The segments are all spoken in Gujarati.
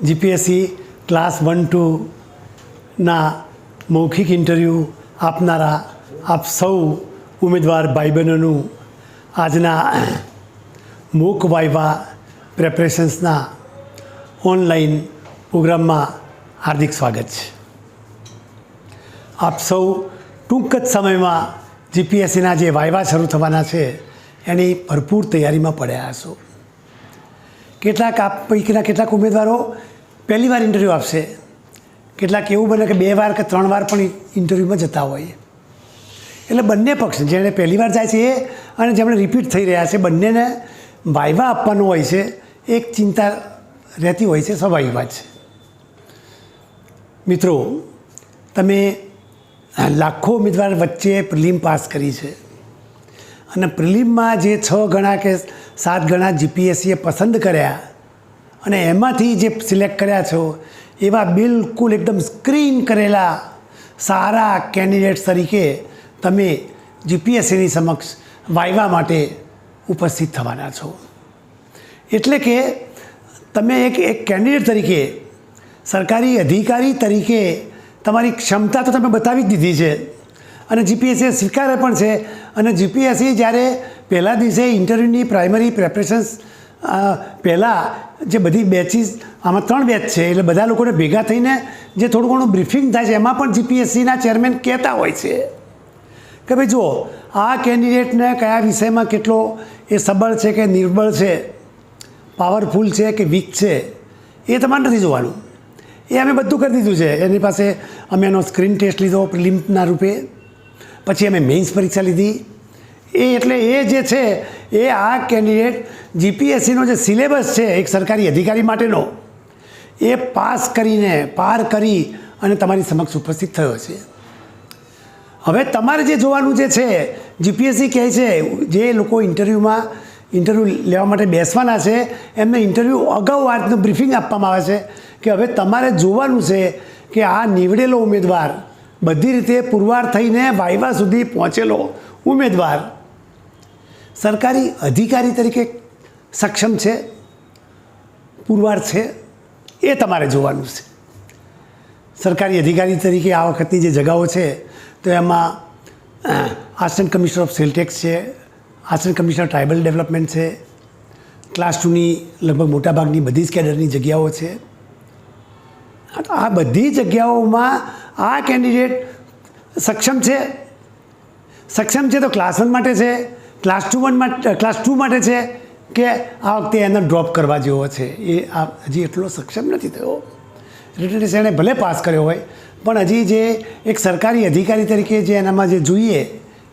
જીપીએસસી ક્લાસ 1-2ના મૌખિક ઇન્ટરવ્યૂ આપનારા આપ સૌ ઉમેદવાર ભાઈ બહેનોનું આજના મૂક વાઇવા પ્રેપરેશન્સના ઓનલાઈન પ્રોગ્રામમાં હાર્દિક સ્વાગત છે. આપ સૌ ટૂંક જ સમયમાં જીપીએસસીના જે વાઇવા શરૂ થવાના છે એની ભરપૂર તૈયારીમાં પડ્યા હશો. કેટલાક ઉમેદવારો પહેલી વાર ઇન્ટરવ્યૂ આપશે, કેટલાક એવું બને કે 2 વાર કે 3 વાર પણ ઇન્ટરવ્યૂમાં જતા હોય. એટલે બંને પક્ષ, જેણે પહેલી વાર જાય છે એ અને જેમણે રિપીટ થઈ રહ્યા છે, બંનેને વાઇવા આપવાનું હોય છે. એક ચિંતા રહેતી હોય છે, સ્વાભાવિક વાત છે. મિત્રો, તમે લાખો ઉમેદવાર વચ્ચે પ્રિલિમ પાસ કરી છે અને પ્રિલિમમાં જે 6 ગણા કે 7 ગણા જીપીએસસીએ પસંદ કર્યા અને એમાંથી જે સિલેક્ટ કર્યા છો એવા બિલકુલ એકદમ સ્ક્રીન કરેલા સારા કેન્ડિડેટ્સ તરીકે તમે જીપીએસસીની સમક્ષ વાઇવા માટે ઉપસ્થિત થવાના છો. એટલે કે તમે એક કેન્ડિડેટ તરીકે, સરકારી અધિકારી તરીકે તમારી ક્ષમતા તો તમે બતાવી જ દીધી છે અને જીપીએસસીએ સ્વીકારે પણ છે. અને જીપીએસસી જ્યારે પહેલા દિવસે ઇન્ટરવ્યૂની પ્રાઇમરી પ્રેપરેશન્સ પહેલાં જે બધી બેચીસ, આમાં 3 બેચ છે, એટલે બધા લોકોને ભેગા થઈને જે થોડું ઘણું બ્રીફિંગ થાય છે એમાં પણ જીપીએસસીના ચેરમેન કહેતા હોય છે કે ભાઈ જુઓ, આ કેન્ડિડેટને કયા વિષયમાં કેટલો એ સબળ છે કે નિર્બળ છે, પાવરફુલ છે કે વીક છે, એ તમારે નથી જોવાનું. એ અમે બધું કરી દીધું છે. એની પાસે અમે એનો સ્ક્રીન ટેસ્ટ લીધો પ્રિલિમના રૂપે, પછી અમે મેઇન્સ પરીક્ષા લીધી. એટલે એ જે છે એ આ કેન્ડિડેટ જીપીએસસીનો જે સિલેબસ છે એક સરકારી અધિકારી માટેનો, એ પાસ કરીને, પાર કરી અને તમારી સમક્ષ ઉપસ્થિત થયો છે. હવે તમારે જે જોવાનું જે છે, જીપીએસસી કહે છે જે લોકો ઇન્ટરવ્યૂ લેવા માટે બેસવાના છે એમને ઇન્ટરવ્યૂ અગાઉ આ રીતનું બ્રીફિંગ આપવામાં આવે છે કે હવે તમારે જોવાનું છે કે આ નીવડેલો ઉમેદવાર, બધી રીતે પુરવાર થઈને વાઇવા સુધી પહોંચેલો ઉમેદવાર સરકારી અધિકારી તરીકે સક્ષમ છે, પુરવાર છે, એ તમારે જોવાનું છે. સરકારી અધિકારી તરીકે આ વખતની જે જગાઓ છે તો એમાં assistant commissioner of cell tax છે, આસિસ્ટન્ટ કમિશનર ટ્રાઇબલ ડેવલપમેન્ટ છે, ક્લાસ 2ની લગભગ મોટાભાગની બધી જ કેડરની જગ્યાઓ છે. આ બધી જગ્યાઓમાં આ કેન્ડિડેટ સક્ષમ છે તો ક્લાસ 1 માટે છે, ક્લાસ 2 માટે છે કે આ વખતે એને ડ્રોપ કરવા જેવો છે, એ આ હજી એટલો સક્ષમ નથી થયો. રિટન ટેસ્ટ એણે ભલે પાસ કર્યો હોય પણ હજી જે એક સરકારી અધિકારી તરીકે જે એનામાં જે જોઈએ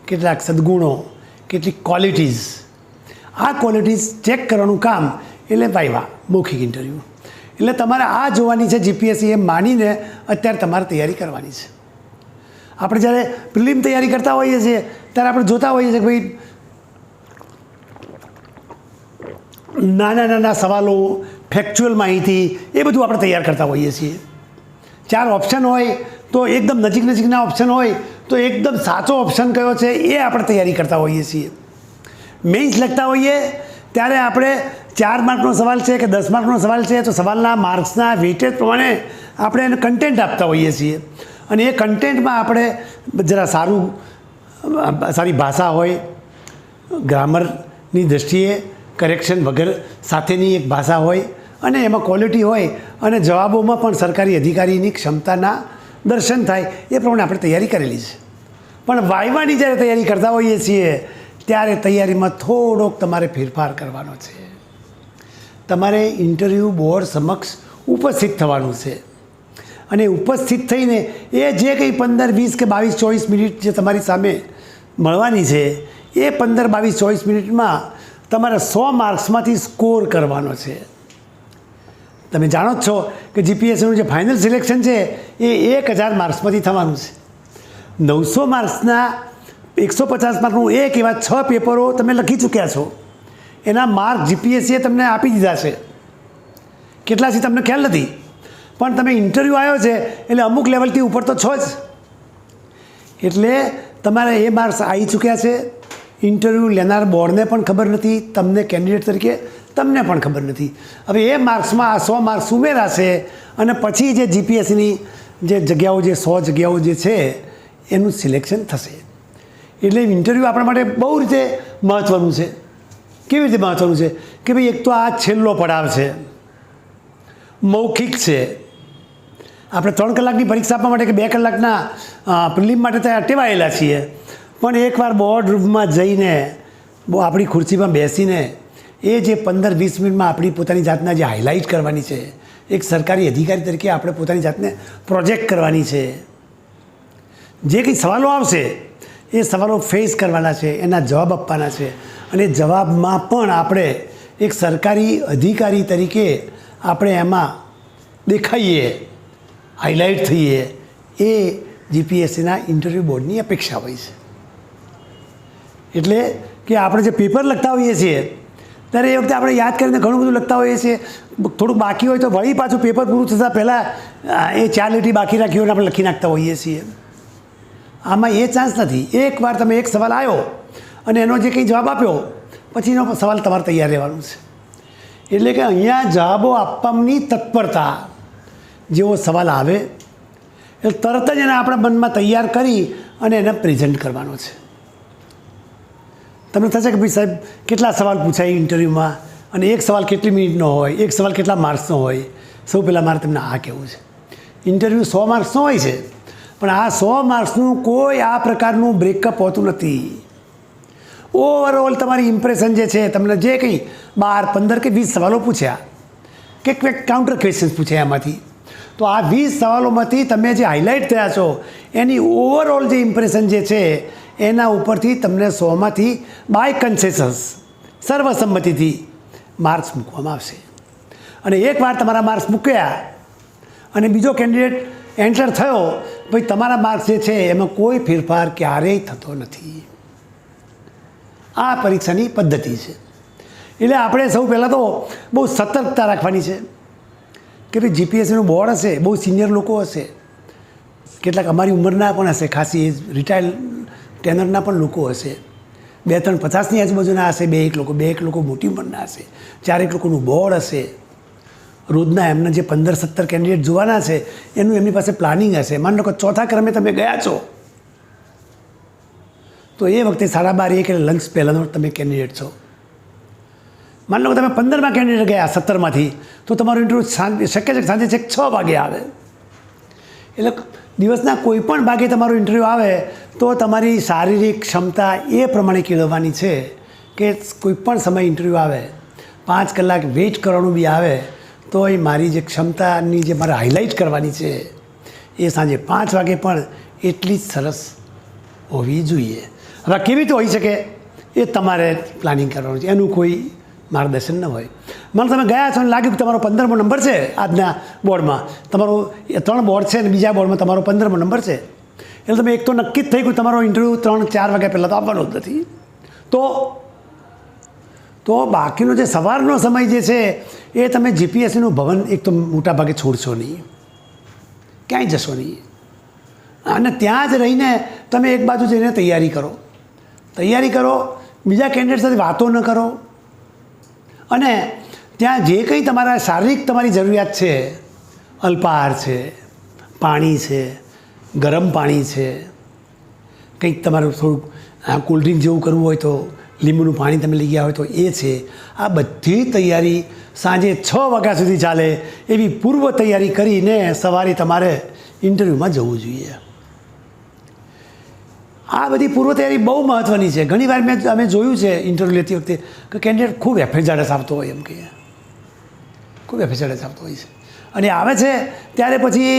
કેટલાક સદગુણો, કેટલીક ક્વોલિટીઝ, આ ક્વોલિટીઝ ચેક કરવાનું કામ એટલે વાઇવા, મૌખિક ઇન્ટરવ્યૂ. એટલે તમારે આ જોવાની છે જીપીએસસી એ માનીને અત્યારે તમારે તૈયારી કરવાની છે. આપણે જ્યારે પ્રિલિમ તૈયારી કરતા હોઈએ છીએ ત્યારે આપણે જોતા હોઈએ છીએ કે ભાઈ નાના સવાલો, ફેક્ચ્યુઅલ માહિતી, એ બધું આપણે તૈયાર કરતા હોઈએ છીએ. 4 ઓપ્શન હોય તો એકદમ નજીકના ઓપ્શન હોય તો એકદમ સાચો ઓપ્શન કયો છે એ આપણે તૈયારી કરતા હોઈએ છીએ. મેઇન્સ લખતા હોઈએ ત્યારે આપણે 4 માર્કનો સવાલ છે કે 10 માર્કનો સવાલ છે તો સવાલના માર્ક્સના વેઇટેજ પ્રમાણે આપણે એને કન્ટેન્ટ આપતા હોઈએ છીએ. અને એ કન્ટેન્ટમાં આપણે જરા સારી ભાષા હોય, ગ્રામરની દ્રષ્ટિએ કરેક્શન વગર સાથેની એક ભાષા હોય અને એમાં ક્વોલિટી હોય અને જવાબોમાં પણ સરકારી અધિકારીની ક્ષમતાના દર્શન થાય એ પ્રમાણે આપણે તૈયારી કરેલી છે. પણ વાઇવાની જ્યારે તૈયારી કરતા હોઈએ છીએ ત્યારે તૈયારીમાં થોડોક તમારે ફેરફાર કરવાનો છે. તમારે ઇન્ટરવ્યૂ બોર્ડ સમક્ષ ઉપસ્થિત થવાનું છે અને ઉપસ્થિત થઈને એ જે કંઈ 15, 20 કે 22, 24 મિનિટ જે તમારી સામે મળવાની છે એ 15, 22, 24 મિનિટમાં તમારે 100 માર્ક્સમાંથી સ્કોર કરવાનો છે. તમે જાણો જ છો કે જીપીએસસીનું જે ફાઇનલ સિલેક્શન છે એ 1000 માર્ક્સમાંથી થવાનું છે. 900 માર્ક્સના 150 માર્કનું એવા 6 પેપરો તમે લખી ચૂક્યા છો. એના માર્ક જીપીએસસીએ તમને આપી દીધા છે. કેટલા છે તમને ખ્યાલ નથી, પણ તમે ઇન્ટરવ્યૂ આવ્યો છે એટલે અમુક લેવલથી ઉપર તો છો જ. એટલે તમારે એ માર્ક્સ આવી ચૂક્યા છે ઇન્ટરવ્યૂ લેનાર બોર્ડને પણ ખબર નથી, તમને કેન્ડિડેટ તરીકે તમને પણ ખબર નથી. હવે એ માર્ક્સમાં આ 100 માર્ક્સ ઉમેરાશે અને પછી જે જીપીએસસીની જે જગ્યાઓ, જે 100 જગ્યાઓ જે છે એનું સિલેક્શન થશે. એટલે ઇન્ટરવ્યૂ આપણા માટે બહુ રીતે મહત્ત્વનું છે. કેવી રીતે મહત્ત્વનું છે કે ભાઈ એક તો આ છેલ્લો પડાવ છે, મૌખિક છે. આપણે 3 કલાકની પરીક્ષા આપવા માટે કે 2 કલાકના પ્રિલિમ માટે ત્યાં ટેવાયેલા છીએ, પણ એકવાર બોર્ડ રૂમમાં જઈને આપણી ખુરશીમાં બેસીને એ જે 15-20 મિનિટમાં આપણી પોતાની જાતના જે હાઇલાઇટ કરવાની છે, એક સરકારી અધિકારી તરીકે આપણે પોતાની જાતને પ્રોજેક્ટ કરવાની છે. જે કંઈ સવાલો આવશે એ સવાલો ફેસ કરવાના છે, એના જવાબ આપવાના છે, અને જવાબમાં પણ આપણે એક સરકારી અધિકારી તરીકે આપણે એમાં દેખાઈએ, હાઇલાઇટ થઈએ. એ જીપીએસસીના ઇન્ટરવ્યૂ બોર્ડની અપેક્ષા હોય છે. એટલે કે આપણે જે પેપર લખતા હોઈએ છીએ ત્યારે એ વખતે આપણે યાદ કરીને ઘણું બધું લખતા હોઈએ છીએ. થોડુંક બાકી હોય તો વળી પાછું પેપર પૂરું થતાં પહેલાં એ 4 લીટી બાકી રાખી હોય આપણે લખી નાખતા હોઈએ છીએ. આમાં એ ચાન્સ નથી. એકવાર તમે એક સવાલ આવ્યો અને એનો જે કંઈ જવાબ આપ્યો પછીનો સવાલ તમારે તૈયાર રહેવાનું છે. એટલે કે અહીંયા જવાબો આપવાની તત્પરતા, જેવો સવાલ આવે એટલે તરત જ એને આપણા મનમાં તૈયાર કરી અને એને પ્રેઝન્ટ કરવાનો છે. તમને થશે કે ભાઈ સાહેબ કેટલા સવાલ પૂછાય ઇન્ટરવ્યૂમાં અને એક સવાલ કેટલી મિનિટનો હોય, એક સવાલ કેટલા માર્ક્સનો હોય. સૌ પહેલાં મારે તમને આ કહેવું છે, ઇન્ટરવ્યૂ 100 માર્ક્સનો હોય છે, પણ આ 100 માર્ક્સનું કોઈ આ પ્રકારનું બ્રેકઅપ હોતું નથી. ઓવરઓલ તમારી ઇમ્પ્રેશન જે છે, તમને જે કંઈ 12, 15 કે 20 સવાલો પૂછ્યા કે કાઉન્ટર ક્વેશ્ચન્સ પૂછ્યા એમાંથી, તો આ 20 સવાલોમાંથી તમે જે હાઇલાઇટ થયા છો એની ઓવરઓલ જે ઇમ્પ્રેશન જે છે એના ઉપરથી તમને 100માંથી બાય કન્સેસસ, સર્વસંમતિથી માર્ક્સ મૂકવામાં આવશે. અને એકવાર તમારા માર્ક્સ મૂક્યા અને બીજો કેન્ડિડેટ એન્ટર થયો, ભાઈ તમારા માર્ક્સ જે છે એમાં કોઈ ફેરફાર ક્યારેય થતો નથી. આ પરીક્ષાની પદ્ધતિ છે. એટલે આપણે સૌ પહેલાં તો બહુ સતર્કતા રાખવાની છે કે ભાઈ જીપીએસસીનું બોર્ડ હશે, બહુ સિનિયર લોકો હશે, કેટલાક અમારી ઉંમરના પણ હશે, ખાસી એજ રિટાયર્ડ ટેનરના પણ લોકો હશે, 2-3 50ની આજુબાજુના હશે, 2-1 લોકો મોટી ઉંમરના હશે, 4-1 લોકોનું બોર્ડ હશે. રોજના એમના જે 15-17 કેન્ડિડેટ જોવાના છે એનું એમની પાસે પ્લાનિંગ હશે. માની લો કે 4થા ક્રમે તમે ગયા છો તો એ વખતે 12:30 એટલે લંચ પહેલાંનો તમે કેન્ડિડેટ છો. માની લો કે તમે 15માં કેન્ડિડેટ ગયા 17માંથી, તો તમારું ઇન્ટરવ્યૂ શક્ય છે કે સાંજે છેક 6 વાગે આવે. એટલે દિવસના કોઈ પણ ભાગે તમારું ઇન્ટરવ્યૂ આવે તો તમારી શારીરિક ક્ષમતા એ પ્રમાણે કેળવવાની છે કે કોઈ પણ સમય ઇન્ટરવ્યૂ આવે, 5 કલાક વેઇટ કરવાનું બી આવે તો એ મારી જે ક્ષમતાની જે મારે હાઇલાઇટ કરવાની છે એ સાંજે 5 વાગે પણ એટલી જ સરસ હોવી જોઈએ. હવે કેવી રીતે હોઈ શકે એ તમારે પ્લાનિંગ કરવાનું છે, એનું કોઈ માર્ગદર્શન ન હોય. મને તમે ગયા છો અને લાગ્યું કે તમારો 15મો નંબર છે આજના બોર્ડમાં, તમારો 3 બોર્ડ છે અને બીજા બોર્ડમાં તમારો 15મો નંબર છે, એટલે તમે એક તો નક્કી જ થઈ ગયું તમારો ઇન્ટરવ્યૂ 3-4 વાગ્યા પહેલાં તો આપવાનો જ નથી. તો બાકીનો જે સવારનો સમય જે છે એ તમે જીપીએસસીનું ભવન એક તો મોટા ભાગે છોડશો નહીં, ક્યાંય જશો નહીં, અને ત્યાં જ રહીને તમે એક બાજુ જઈને તૈયારી કરો, બીજા કેન્ડિડેટ સાથે વાતો ન કરો, અને ત્યાં જે કંઈ તમારા શારીરિક તમારી જરૂરિયાત છે, અલ્પાહાર છે, પાણી છે, ગરમ પાણી છે, કંઈક તમારું થોડુંક કોલ્ડ્રિંક જેવું કરવું હોય તો લીંબુનું પાણી તમે લઈ ગયા હોય તો એ છે. આ બધી તૈયારી સાંજે 6 વાગ્યા સુધી ચાલે એવી પૂર્વ તૈયારી કરીને સવારે તમારે ઇન્ટરવ્યૂમાં જવું જોઈએ. આ બધી પૂર્વ તૈયારી બહુ મહત્ત્વની છે. ઘણીવાર અમે જોયું છે ઇન્ટરવ્યૂ લેતી વખતે કે કેન્ડિડેટ ખૂબ એફએઝાડસ આવતો હોય, એમ કહીએ ખૂબ એફએઝાડસ આવતો હોય છે, અને આવે છે ત્યારે પછી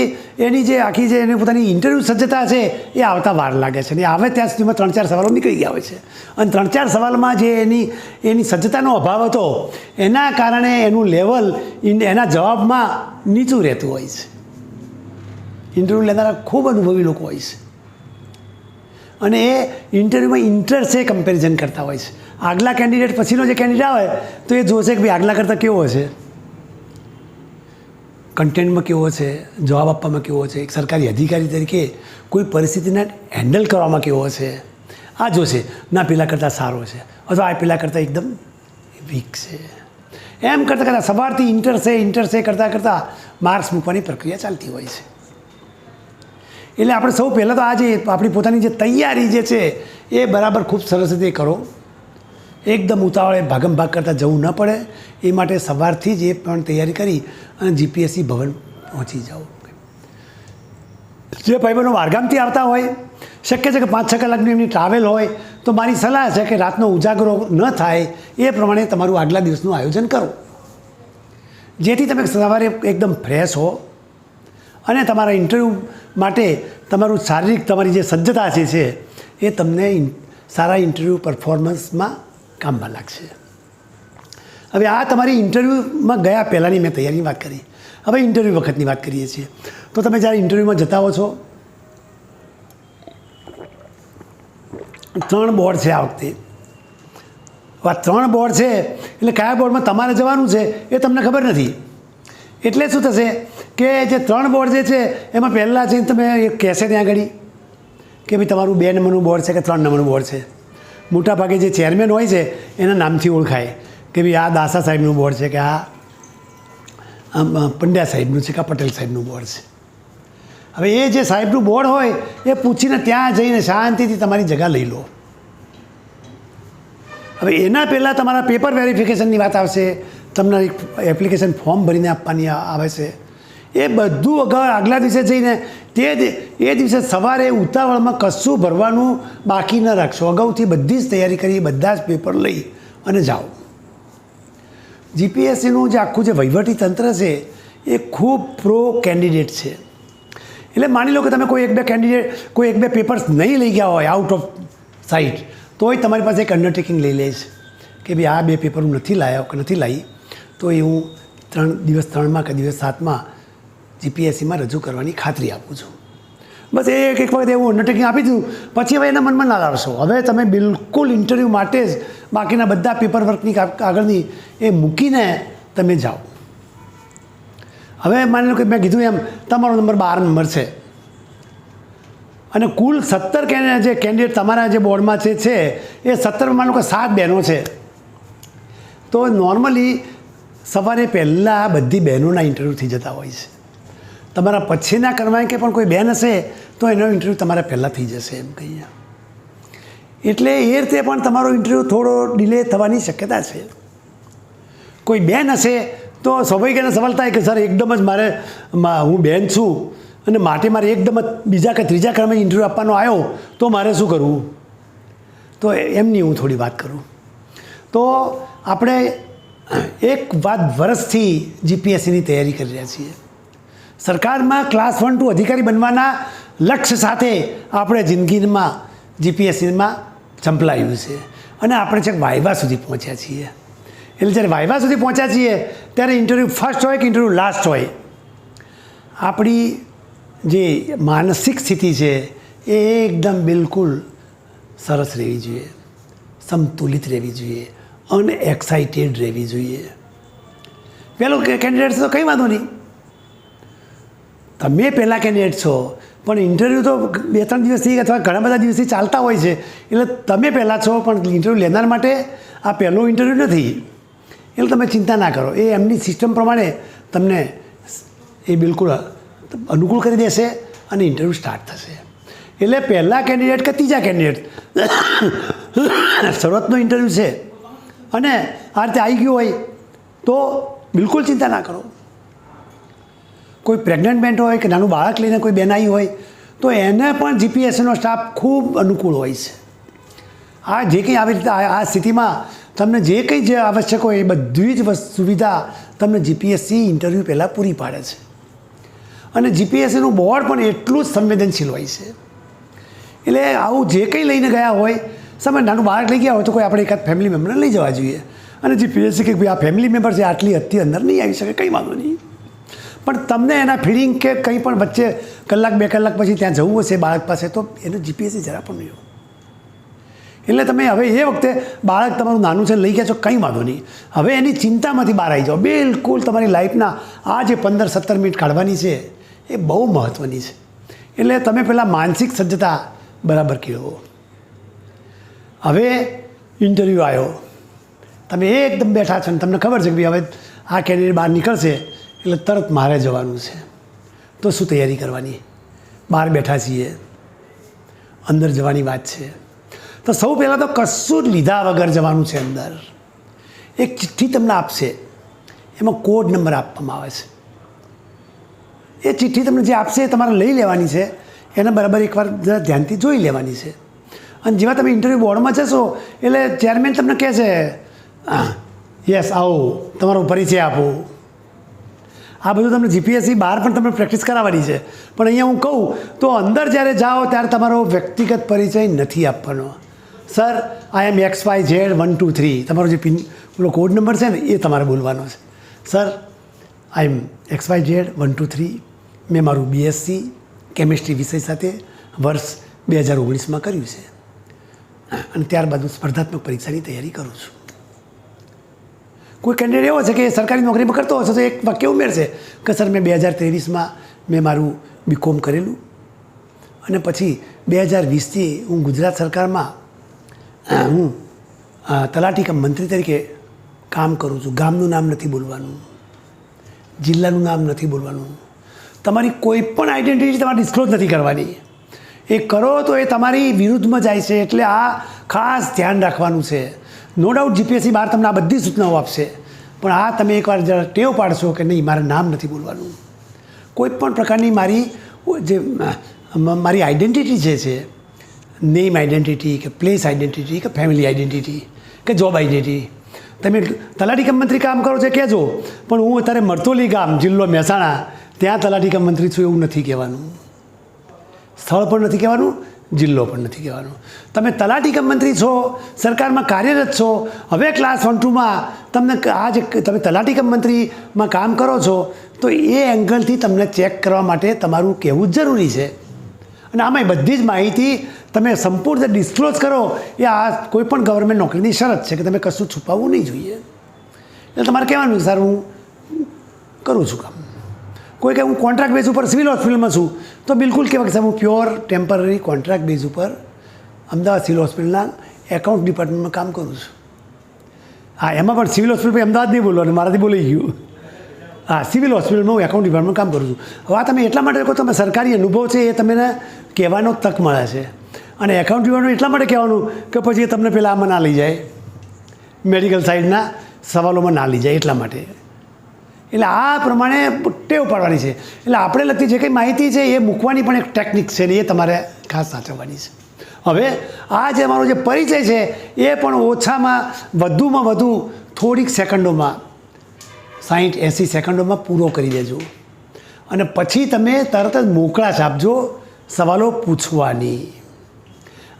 એની જે આખી જે એની પોતાની ઇન્ટરવ્યૂ સજ્જતા છે એ આવતા વાર લાગે છે, અને આવે ત્યાં સુધીમાં 3-4 સવાલો નીકળી ગયા હોય છે, અને 3-4 સવાલમાં જે એની સજ્જતાનો અભાવ હતો એના કારણે એનું લેવલ એના જવાબમાં નીચું રહેતું હોય છે. ઇન્ટરવ્યૂ લેનારા ખૂબ અનુભવી લોકો હોય છે અને એ ઇન્ટરવ્યૂમાં ઇન્ટરેસ્ટ છે કમ્પેરિઝન કરતા હોય છે. આગલા કેન્ડિડેટ પછીનો જે કેન્ડિડેટ આવે તો એ જોશે કે ભાઈ આગલા કરતાં કેવો છે, કન્ટેન્ટમાં કેવો છે, જવાબ આપવામાં કેવો છે, એક સરકારી અધિકારી તરીકે કોઈ પરિસ્થિતિને હેન્ડલ કરવામાં કેવો છે, આ જોશે ના પેલા કરતાં સારો છે અથવા આ પેલા કરતાં એકદમ વીક છે, એમ કરતાં કરતાં સવારથી ઇન્ટર કરતાં માર્ક્સ મૂકવાની પ્રક્રિયા ચાલતી હોય છે. એટલે આપણે સૌ પહેલાં તો આ જે આપણી પોતાની જે તૈયારી જે છે એ બરાબર ખૂબ સરસ રીતે કરો. એકદમ ઉતાવળે ભાગમ ભાગ કરતાં જવું ન પડે એ માટે સવારથી જ એ પણ તૈયારી કરી અને જીપીએસસી ભવન પહોંચી જાઓ. જે ભાઈબંધો બહારગામથી આવતા હોય, શક્ય છે કે 5-6 કલાકની એમની ટ્રાવેલ હોય, તો મારી સલાહ છે કે રાતનો ઉજાગરો ન થાય એ પ્રમાણે તમારું આગલા દિવસનું આયોજન કરો, જેથી તમે સવારે એકદમ ફ્રેશ હો અને તમારા ઇન્ટરવ્યૂ માટે તમારું શારીરિક તમારી જે સજ્જતા છે એ તમને સારા ઇન્ટરવ્યૂ પરફોર્મન્સમાં કામમાં લાગશે. હવે આ તમારી ઇન્ટરવ્યૂમાં ગયા પહેલાંની મેં તૈયારીની વાત કરી, હવે ઇન્ટરવ્યૂ વખતની વાત કરીએ છીએ. તો તમે જ્યારે ઇન્ટરવ્યૂમાં જતા હો છો, 3 બોર્ડ છે આ વખતે. આ 3 બોર્ડ છે એટલે કયા બોર્ડમાં તમારે જવાનું છે એ તમને ખબર નથી. એટલે શું થશે કે જે 3 બોર્ડ જે છે એમાં પહેલાં જઈને તમે કહેશે ત્યાં આગળ કે ભાઈ તમારું 2 નંબરનું બોર્ડ છે કે 3 નંબરનું બોર્ડ છે. મોટાભાગે જે ચેરમેન હોય છે એના નામથી ઓળખાય કે ભાઈ આ દાસા સાહેબનું બોર્ડ છે, કે આ પંડ્યા સાહેબનું છે, કે આ પટેલ સાહેબનું બોર્ડ છે. હવે એ જે સાહેબનું બોર્ડ હોય એ પૂછીને ત્યાં જઈને શાંતિથી તમારી જગ્યા લઈ લો. હવે એના પહેલાં તમારા પેપર વેરિફિકેશનની વાત આવશે, તમને એક એપ્લિકેશન ફોર્મ ભરીને આપવાની આવે છે. એ બધું આગલા દિવસે જઈને એ દિવસે સવારે ઉતાવળમાં કશું ભરવાનું બાકી ન રાખશો. અગાઉથી બધી જ તૈયારી કરી બધા જ પેપર લઈ અને જાઓ. જીપીએસસીનું જે આખું જે વહીવટી તંત્ર છે એ ખૂબ પ્રો કેન્ડિડેટ છે. એટલે માની લો કે તમે કોઈ 1-2 પેપર્સ નહીં લઈ ગયા હોય આઉટ ઓફ સાઇટ, તોય તમારી પાસે એક અંડરટેકિંગ લઈ લે છે કે ભાઈ આ 2 પેપર હું નથી લાવ્યો કે નથી લાવી, તો એ હું દિવસ 3માં કે દિવસ 7માં જીપીએસસીમાં રજૂ કરવાની ખાતરી આપું છું. બસ એક વખત એવું અંડરટેકિંગ આપી દીધું, પછી હવે એના મનમાં ના લાવશો. હવે તમે બિલકુલ ઇન્ટરવ્યૂ માટે જ બાકીના બધા પેપર વર્કની આગળની એ મૂકીને તમે જાઓ. હવે માની લો કે મેં કીધું એમ તમારો નંબર 12 નંબર છે અને કુલ 17 જે કેન્ડિડેટ તમારા જે બોર્ડમાં છે એ 17 માનો કે 7 બહેનો છે, તો નોર્મલી સવારે પહેલાં બધી બહેનોના ઇન્ટરવ્યૂ થઈ જતા હોય છે. તમારા પછીના ક્રમાંકે પણ કોઈ બહેન હશે તો એનો ઇન્ટરવ્યૂ તમારા પહેલાં થઈ જશે એમ કહીએ. એટલે એ રીતે પણ તમારો ઇન્ટરવ્યૂ થોડો ડિલે થવાની શક્યતા છે. કોઈ બેન હશે તો સ્વાભાવિક એને સવાલ થાય કે સર એકદમ જ હું બેન છું અને માટે મારે એકદમ જ બીજા કે ત્રીજા ક્રમે ઇન્ટરવ્યૂ આપવાનો આવ્યો તો મારે શું કરવું? તો એમની હું થોડી વાત કરું. તો આપણે 1 વર્ષથી જીપીએસસીની તૈયારી કરી રહ્યા છીએ. સરકારમાં ક્લાસ 1-2 અધિકારી બનવાના લક્ષ્ય સાથે આપણે જિંદગીમાં જીપીએસસીમાં ચંપલાયું છે અને આપણે છેક વાયવા સુધી પહોંચ્યા છીએ. એટલે જ્યારે વાયવા સુધી પહોંચ્યા છીએ ત્યારે ઇન્ટરવ્યૂ ફર્સ્ટ હોય કે ઇન્ટરવ્યૂ લાસ્ટ હોય, આપણી જે માનસિક સ્થિતિ છે એ એકદમ બિલકુલ સરસ રહેવી જોઈએ, સંતુલિત રહેવી જોઈએ, અનએક્સાઇટેડ રહેવી જોઈએ. પેલો કેન્ડિડેટ તો કંઈ વાંધો નહીં, તમે પહેલાં કેન્ડિડેટ છો, પણ ઇન્ટરવ્યૂ તો 2-3 દિવસથી અથવા ઘણા બધા દિવસથી ચાલતા હોય છે. એટલે તમે પહેલાં છો, પણ ઇન્ટરવ્યૂ લેનાર માટે આ પહેલો ઇન્ટરવ્યૂ નથી. એટલે તમે ચિંતા ના કરો, એ એમની સિસ્ટમ પ્રમાણે તમને એ બિલકુલ અનુકૂળ કરી દેશે અને ઇન્ટરવ્યૂ સ્ટાર્ટ થશે. એટલે પહેલાં કેન્ડિડેટ કે ત્રીજા કેન્ડિડેટ શરૂઆતનો ઇન્ટરવ્યૂ છે અને આ રીતે આવી ગયું હોય તો બિલકુલ ચિંતા ના કરો. કોઈ પ્રેગ્નન્ટ બેન હોય કે નાનું બાળક લઈને કોઈ બેન આવી હોય તો એને પણ જીપીએસસીનો સ્ટાફ ખૂબ અનુકૂળ હોય છે. આ જે કંઈ આવી રીતે આ સ્થિતિમાં તમને જે કંઈ જે આવશ્યક હોય એ બધી જ સુવિધા તમને જીપીએસસી ઇન્ટરવ્યૂ પહેલાં પૂરી પાડે છે. અને જીપીએસસીનું બોર્ડ પણ એટલું જ સંવેદનશીલ હોય છે. એટલે આવું જે કંઈ લઈને ગયા હોય, સમય નાનું બાળક લઈ ગયા હોય તો કોઈ આપણે એકાદ ફેમિલી મેમ્બરને લઈ જવા જોઈએ. અને જીપીએસસી કે ભાઈ આ ફેમિલી મેમ્બર છે, આટલી હદથી અંદર નહીં આવી શકે, કંઈ વાંધો નહીં. પણ તમને એના ફીડિંગ કે કંઈ પણ વચ્ચે 1-2 કલાક પછી ત્યાં જવું હશે બાળક પાસે, તો એનું જીપીએસસી જરા પણ નહીં હોય. એટલે તમે હવે એ વખતે બાળક તમારું નાનું છે લઈ ગયા છો, કંઈ વાંધો નહીં. હવે એની ચિંતામાંથી બહાર આવી જાઓ. બિલકુલ તમારી લાઈફના આ જે 15-17 મિનિટ કાઢવાની છે એ બહુ મહત્ત્વની છે. એટલે તમે પહેલાં માનસિક સજ્જતા બરાબર કેળવો. હવે ઇન્ટરવ્યૂ આવ્યો, તમે એકદમ બેઠા છો ને તમને ખબર છે કે ભાઈ હવે આ કેન્ડિડેટ બહાર નીકળશે એટલે તરત મારે જવાનું છે, તો શું તૈયારી કરવાની? બહાર બેઠા છીએ, અંદર જવાની વાત છે, તો સૌ પહેલાં તો કશું જ લીધા વગર જવાનું છે. અંદર એક ચિઠ્ઠી તમને આપશે, એમાં કોડ નંબર આપવામાં આવે છે. એ ચિઠ્ઠી તમને જે આપશે એ તમારે લઈ લેવાની છે, એને બરાબર એકવાર જરા ધ્યાનથી જોઈ લેવાની છે. અને જેવા તમે ઇન્ટરવ્યૂ બોર્ડમાં જશો એટલે ચેરમેન તમને કહે છે યસ આવો, તમારો પરિચય આપો. આ બધું તમને જીપીએસસી બહાર પણ તમને પ્રેક્ટિસ કરાવવાની છે, પણ અહીંયા હું કહું તો અંદર જ્યારે જાઓ ત્યારે તમારો વ્યક્તિગત પરિચય નથી આપવાનો. સર આઈ એમ XYZ123, તમારો જે પિન પેલો કોડ નંબર છે ને એ તમારે બોલવાનો છે. સર આઈ એમ XYZ123, મેં મારું BSc કેમિસ્ટ્રી વિષય સાથે વર્ષ 2019માં કર્યું છે અને ત્યારબાદ હું સ્પર્ધાત્મક પરીક્ષાની તૈયારી કરું છું. કોઈ કેન્ડિડેટ એવો છે કે સરકારી નોકરીમાં કરતો હશે તો એક વાક્ય ઉમેરશે કે સર મેં 2023માં મેં મારું BCom કરેલું અને પછી 2020થી હું ગુજરાત સરકારમાં હું તલાટી કમ મંત્રી તરીકે કામ કરું છું. ગામનું નામ નથી બોલવાનું, જિલ્લાનું નામ નથી બોલવાનું, તમારી કોઈ પણ આઈડેન્ટિટી તમારે ડિસ્ક્લોઝ નથી કરવાની. એ કરો તો એ તમારી વિરુદ્ધમાં જાય છે, એટલે આ ખાસ ધ્યાન રાખવાનું છે. નો ડાઉટ જીપીએસસી બહાર તમને આ બધી સૂચનાઓ આપશે, પણ આ તમે એકવાર જરા ટેવ પાડશો કે નહીં મારે નામ નથી બોલવાનું. કોઈ પણ પ્રકારની મારી આઈડેન્ટિટી છે નેમ આઈડેન્ટિટી કે પ્લેસ આઈડેન્ટિટી કે ફેમિલી આઈડેન્ટિટી કે જોબ આઈડેન્ટિટી, તમે તલાટી કમ મંત્રી કામ કરો છો કહેજો, પણ હું અત્યારે મરતોલી ગામ, જિલ્લો મહેસાણા, ત્યાં તલાટી કમ મંત્રી છું એવું નથી કહેવાનું. સ્થળ પણ નથી કહેવાનું, જિલ્લો પણ નથી કહેવાનો. તમે તલાટી કમ મંત્રી છો, સરકારમાં કાર્યરત છો. હવે ક્લાસ 1-2માં તમને આ જે તમે તલાટી કમ મંત્રીમાં કામ કરો છો તો એ એંગલથી તમને ચેક કરવા માટે તમારું કહેવું જ જરૂરી છે. અને આમાંય બધી જ માહિતી તમે સંપૂર્ણ ડિસ્ક્લોઝ કરો, એ આ કોઈપણ ગવર્મેન્ટ નોકરીની શરત છે કે તમે કશું છુપાવવું નહીં જોઈએ. એટલે તમારે કહેવાનું સર હું કરું છું કામ. કોઈ કે હું કોન્ટ્રાક્ટ બેઝ ઉપર સિવિલ હોસ્પિટલમાં છું તો બિલકુલ કહેવાય કે સાહેબ હું પ્યોર ટેમ્પરરી કોન્ટ્રાક્ટ બેઝ ઉપર અમદાવાદ સિવિલ હોસ્પિટલના એકાઉન્ટ ડિપાર્ટમેન્ટમાં કામ કરું છું. હા, એમાં પણ સિવિલ હોસ્પિટલ પર અમદાવાદ નહીં બોલવાનું, મારાથી બોલાઈ ગયું. હા, સિવિલ હોસ્પિટલમાં હું એકાઉન્ટ ડિપાર્ટમેન્ટમાં કામ કરું છું. હવે આ તમે એટલા માટે કહો તમે સરકારી અનુભવ છે એ તમને કહેવાનો તક મળે છે. અને એકાઉન્ટ ડિપાર્ટમેન્ટ એટલા માટે કહેવાનું કે પછી એ તમને પહેલાં આમાં ના લઈ જાય, મેડિકલ સાઇડના સવાલોમાં ના લઈ જાય, એટલા માટે. એટલે આ પ્રમાણે ટેવ પાડવાની છે. એટલે આપણે લગતી જે કંઈ માહિતી છે એ મૂકવાની પણ એક ટેકનિક છે ને એ તમારે ખાસ સાચવવાની છે. હવે આ જે અમારો જે પરિચય છે એ પણ ઓછામાં વધુ થોડીક સેકન્ડોમાં 60-80 સેકન્ડોમાં પૂરો કરી દેજો અને પછી તમે તરત જ મોકળાશ આપજો સવાલો પૂછવાની,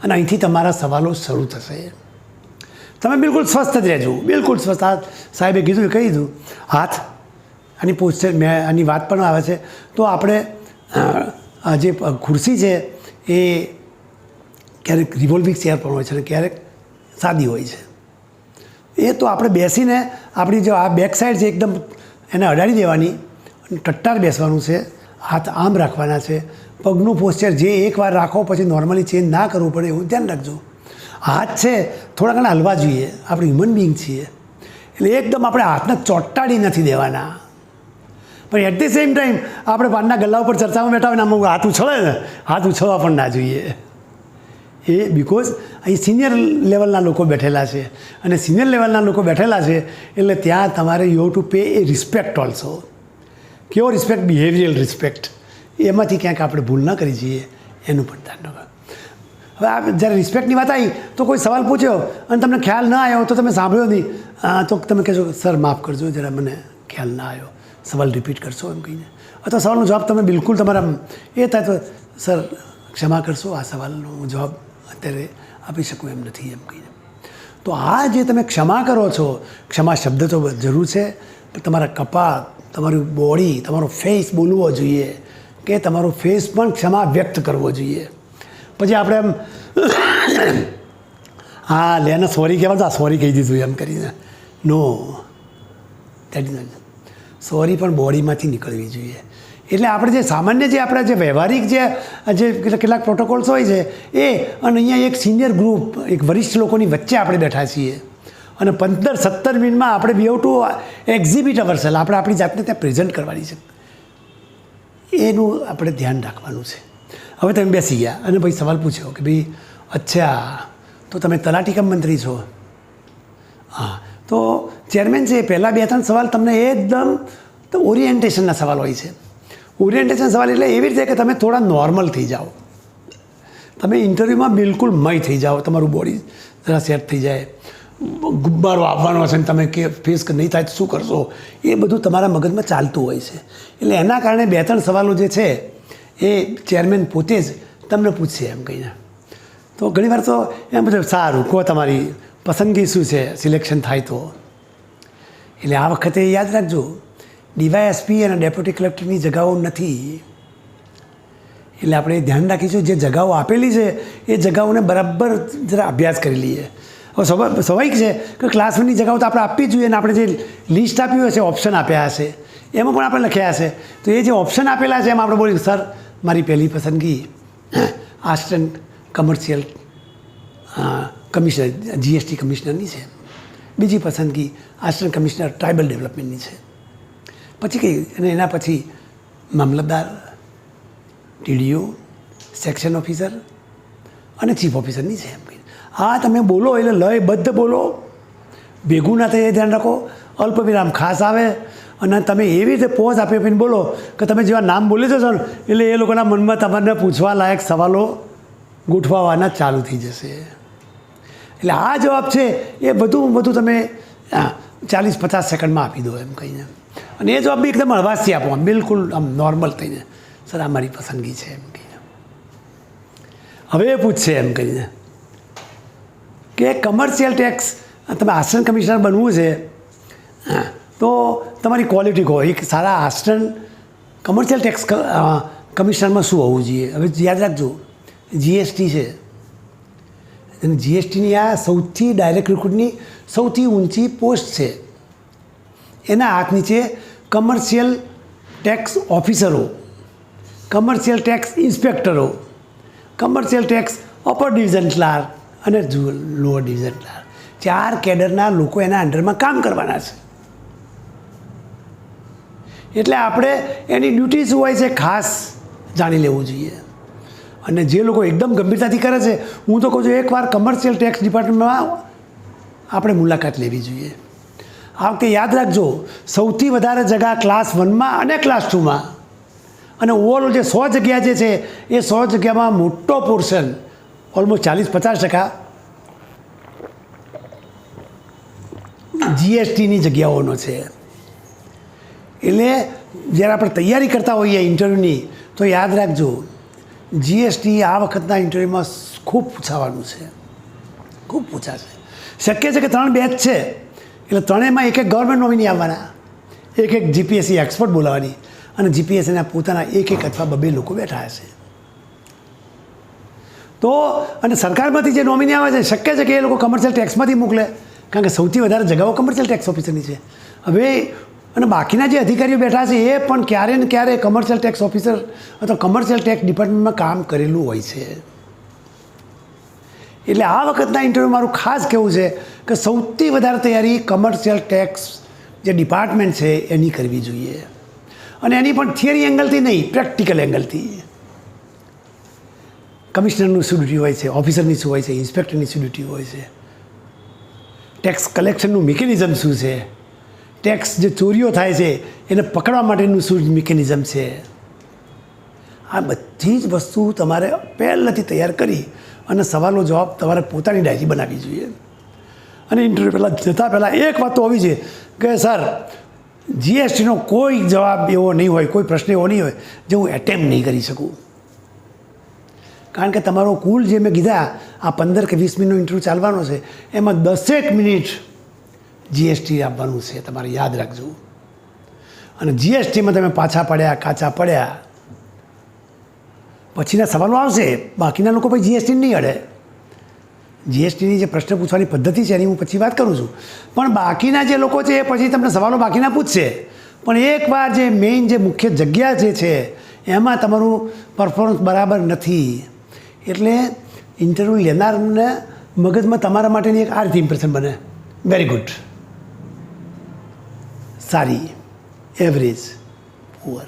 અને અહીંથી તમારા સવાલો શરૂ થશે. તમે બિલકુલ સ્વસ્થ જ રહેજો, બિલકુલ સ્વસ્થ. આ સાહેબે કીધું એ કહી દીધું. હાથ આની પોસ્ચર મેં આની વાત પણ આવે છે તો આપણે જે ખુરશી છે એ ક્યારેક રિવોલ્વિંગ ચેર પણ હોય છે અને ક્યારેક સાદી હોય છે. એ તો આપણે બેસીને આપણી જો આ બેક સાઈડ છે એકદમ એને અડાડી દેવાની અને ટટ્ટાર બેસવાનું છે, હાથ આમ રાખવાના છે. પગનું પોસ્ચર જે એકવાર રાખો પછી નોર્મલી ચેન્જ ના કરવું પડે એવું ધ્યાન રાખજો. હાથ છે થોડા ઘણા હલવા જોઈએ, આપણે હ્યુમન બિંગ છીએ એટલે એકદમ આપણે હાથને ચોંટાડી નથી દેવાના, પણ એટ ધી સેમ ટાઈમ આપણે પાનના ગલ્લા ઉપર ચર્ચામાં બેઠા હોય ને આમાં હાથ ઉછળે ને, હાથ ઉછળવા પણ ના જોઈએ. એ બિકોઝ અહીં સિનિયર લેવલના લોકો બેઠેલા છે અને સિનિયર લેવલના લોકો બેઠેલા છે એટલે ત્યાં તમારે you have to pay A respect also. કેવો રિસ્પેક્ટ? Behavioural respect. એમાંથી ક્યાંક આપણે ભૂલ ન કરી જઈએ એનું પણ ધ્યાન રાખો. હવે આ જ્યારે રિસ્પેક્ટની વાત આવી તો કોઈ સવાલ પૂછ્યો અને તમને ખ્યાલ ના આવ્યો તો તમે સાંભળ્યો નહીં તો તમે કહેશો સર માફ કરજો જરા મને ખ્યાલ ના આવ્યો, સવાલ રિપીટ કરશો એમ કહીને. અથવા સવાલનો જવાબ તમે બિલકુલ તમારા એ થાય તો સર ક્ષમા કરશો આ સવાલનો જવાબ અત્યારે આપી શકું એમ નથી એમ કહીને. તો આ જે તમે ક્ષમા કરો છો, ક્ષમા શબ્દ તો જરૂર છે પણ તમારા કપાળ, તમારું બોડી, તમારો ફેસ બોલવો જોઈએ કે તમારો ફેસ પણ ક્ષમા વ્યક્ત કરવો જોઈએ. પછી આપણે એમ હા લેને સોરી કહેવાનું તો આ સોરી કહી દીધું એમ કરીને. નો, દેટ ઇઝ સોરી પણ બોડીમાંથી નીકળવી જોઈએ. એટલે આપણે જે સામાન્ય જે આપણા જે વ્યવહારિક જે કેટલાક પ્રોટોકોલ્સ હોય છે એ અને અહીંયા એક સિનિયર ગ્રુપ એક વરિષ્ઠ લોકોની વચ્ચે આપણે બેઠા છીએ અને 15-17 મિનિટમાં આપણે વી હેવ ટુ એક્ઝિબિટ અવરસેલ્ફ, આપણે આપણી જાતને ત્યાં પ્રેઝન્ટ કરવાની છે. એનું આપણે ધ્યાન રાખવાનું છે. હવે તમે બેસી ગયા અને ભાઈ સવાલ પૂછ્યો કે ભાઈ અચ્છા તો તમે તલાટી કમ મંત્રી છો. હા, તો ચેરમેન છે પહેલાં 2-3 સવાલ તમને એકદમ તો ઓરિએન્ટેશનના સવાલ હોય છે. ઓરિએન્ટેશન સવાલ એટલે એવી રીતે કે તમે થોડા નોર્મલ થઈ જાઓ, તમે ઇન્ટરવ્યૂમાં બિલકુલ મય થઈ જાઓ, તમારું બોડી જરા સેટ થઈ જાય. ગુબ્બારો આપવાનો હશે ને તમે કે ફેસ નહીં થાય તો શું કરશો, એ બધું તમારા મગજમાં ચાલતું હોય છે. એટલે એના કારણે 2-3 સવાલો જે છે એ ચેરમેન પોતે જ તમને પૂછશે એમ કહીને. તો ઘણીવાર તો એમ બધું સારું કહો તમારી પસંદગી શું છે સિલેક્શન થાય તો. એટલે આ વખતે યાદ રાખજો ડીવાયએસપી અને ડેપ્યુટી કલેક્ટરની જગાઓ નથી. એટલે આપણે ધ્યાન રાખીશું જે જગાઓ આપેલી છે એ જગાઓને બરાબર જરા અભ્યાસ કરી લઈએ. હવે સ્વાભાવિક છે કે ક્લાસ 1ની જગાઓ તો આપણે આપવી જ જોઈએ. અને આપણે જે લિસ્ટ આપ્યું હશે ઓપ્શન આપ્યા હશે એમાં પણ આપણે લખ્યા હશે. તો એ જે ઓપ્શન આપેલા છે એમાં આપણે બોલીએ સર મારી પહેલી પસંદગી આસિસ્ટન્ટ કમર્શિયલ કમિશનર જીએસટી કમિશનરની છે, બીજી પસંદગી આસિસ્ટન્ટ કમિશનર ટ્રાઇબલ ડેવલપમેન્ટની છે, પછી કઈ અને એના પછી મામલતદાર, ટીડીઓ, સેક્શન ઓફિસર અને ચીફ ઓફિસરની છે એમ કહી. હા, તમે બોલો એટલે લયબદ્ધ બોલો, ભેગું ના થાય એ ધ્યાન રાખો. અલ્પ વિરામ ખાસ આવે અને તમે એવી રીતે પોઝ આપી આપીને બોલો કે તમે જેવા નામ બોલી જશો ને એટલે એ લોકોના મનમાં તમારે પૂછવા લાયક સવાલો ગોઠવાના ચાલુ થઈ જશે. એટલે આ જવાબ છે એ બધું તમે 40-50 સેકન્ડમાં આપી દો એમ કહીને. અને એ જવાબ બી એકદમ હળવાશથી આપો, આમ બિલકુલ આમ નોર્મલ થઈને સર આ મારી પસંદગી છે એમ કહીને. હવે એ પૂછશે એમ કહીને કે કમર્શિયલ ટેક્સ તમે આસિસ્ટન્ટ કમિશનર બનવું છે તો તમારી ક્વોલિટી કહો. એક સારા આસિસ્ટન્ટ કમર્શિયલ ટેક્સ કમિશનરમાં શું હોવું જોઈએ? હવે યાદ રાખજો જીએસટી છે અને જીએસટીની આ સૌથી ડાયરેક્ટ રિક્રુટની સૌથી ઊંચી પોસ્ટ છે. એના હાથ નીચે કમર્શિયલ ટેક્સ ઓફિસરો, કમર્શિયલ ટેક્સ ઇન્સ્પેક્ટરો, commercial tax upper division clerk અને લોઅર ડિવિઝન ક્લાર્ક, 4 કેડરના લોકો એના અંડરમાં કામ કરવાના છે. એટલે આપણે એની ડ્યુટી શું હોય છે ખાસ જાણી લેવું જોઈએ. અને જે લોકો એકદમ ગંભીરતાથી કરે છે, હું તો કહું છું એકવાર કમર્શિયલ ટેક્સ ડિપાર્ટમેન્ટમાં આપણે મુલાકાત લેવી જોઈએ. આ વખતે યાદ રાખજો સૌથી વધારે જગ્યા ક્લાસ 1માં અને ક્લાસ 2માં અને ઓવરઓલ જે 100 જગ્યા જે છે એ 100 જગ્યામાં મોટો પોર્શન ઓલમોસ્ટ 40-50% જીએસટીની જગ્યાઓનો છે. એટલે જ્યારે આપણે તૈયારી કરતા હોઈએ ઇન્ટરવ્યૂની તો યાદ રાખજો જીએસટી આ વખતના ઇન્ટરવ્યૂમાં ખૂબ પૂછાવાનું છે, ખૂબ પૂછાશે. શક્ય છે કે 3 બેચ છે એટલે ત્રણેયમાં એક ગવર્મેન્ટ નોમિની આવવાના, એક જીપીએસસી એક્સપર્ટ બોલાવવાની અને જીપીએસસીના પોતાના એક અથવા 2 લોકો બેઠા હશે. તો અને સરકારમાંથી જે નોમિની આવે છે શક્ય છે કે એ લોકો કમર્શિયલ ટેક્સમાંથી મોકલે, કારણ કે સૌથી વધારે જગાઓ કમર્શિયલ ટેક્સ ઓફિસરની છે. હવે અને બાકીના જે અધિકારીઓ બેઠા છે એ પણ ક્યારે ને ક્યારે કમર્શિયલ ટેક્સ ઓફિસર અથવા કમર્શિયલ ટેક્સ ડિપાર્ટમેન્ટમાં કામ કરેલું હોય છે. એટલે આ વખતના ઇન્ટરવ્યૂ મારું ખાસ કહેવું છે કે સૌથી વધારે તૈયારી કમર્શિયલ ટેક્સ જે ડિપાર્ટમેન્ટ છે એની કરવી જોઈએ. અને એની પણ થિયરી એંગલથી નહીં, પ્રેક્ટિકલ એંગલથી. કમિશનરનું શું ડ્યુટી હોય છે, ઓફિસરની શું હોય છે, ઇન્સ્પેક્ટરની શું ડ્યુટી હોય છે, ટેક્સ કલેક્શનનું મિકેનિઝમ શું છે, ટેક્સ જે ચોરીઓ થાય છે એને પકડવા માટેનું શું મિકેનિઝમ છે. આ બધી જ વસ્તુ તમારે પહેલાંથી તૈયાર કરી અને સવાલનો જવાબ તમારે પોતાની ડાયરી બનાવવી જોઈએ. અને ઇન્ટરવ્યૂ પહેલાં જતાં પહેલાં એક વાત તો હોવી જોઈએ કે સર જીએસટીનો કોઈ જવાબ એવો નહીં હોય, કોઈ પ્રશ્ન એવો નહીં હોય જે હું એટેમ્પ નહીં કરી શકું. કારણ કે તમારો કુલ જે મેં કીધા આ 15 કે 20 મિનિટનો ઇન્ટરવ્યૂ ચાલવાનો છે એમાં 10 મિનિટ જીએસટી આપવાનું છે, તમારે યાદ રાખજો. અને જીએસટીમાં તમે પાછા પડ્યા કાચા પડ્યા પછીના સવાલો આવશે, બાકીના લોકો પછી જીએસટી નહીં અડે. જીએસટીની જે પ્રશ્ન પૂછવાની પદ્ધતિ છે એની હું પછી વાત કરું છું, પણ બાકીના જે લોકો છે એ પછી તમને સવાલો બાકીના પૂછશે, પણ એકવાર જે મેઇન જે મુખ્ય જગ્યા જે છે એમાં તમારું પરફોર્મન્સ બરાબર નથી એટલે ઇન્ટરવ્યૂ લેનારને મગજમાં તમારા માટેની એક આ રીતે ઇમ્પ્રેશન બને, વેરી ગુડ, સારી, એવરેજ, પુઅર.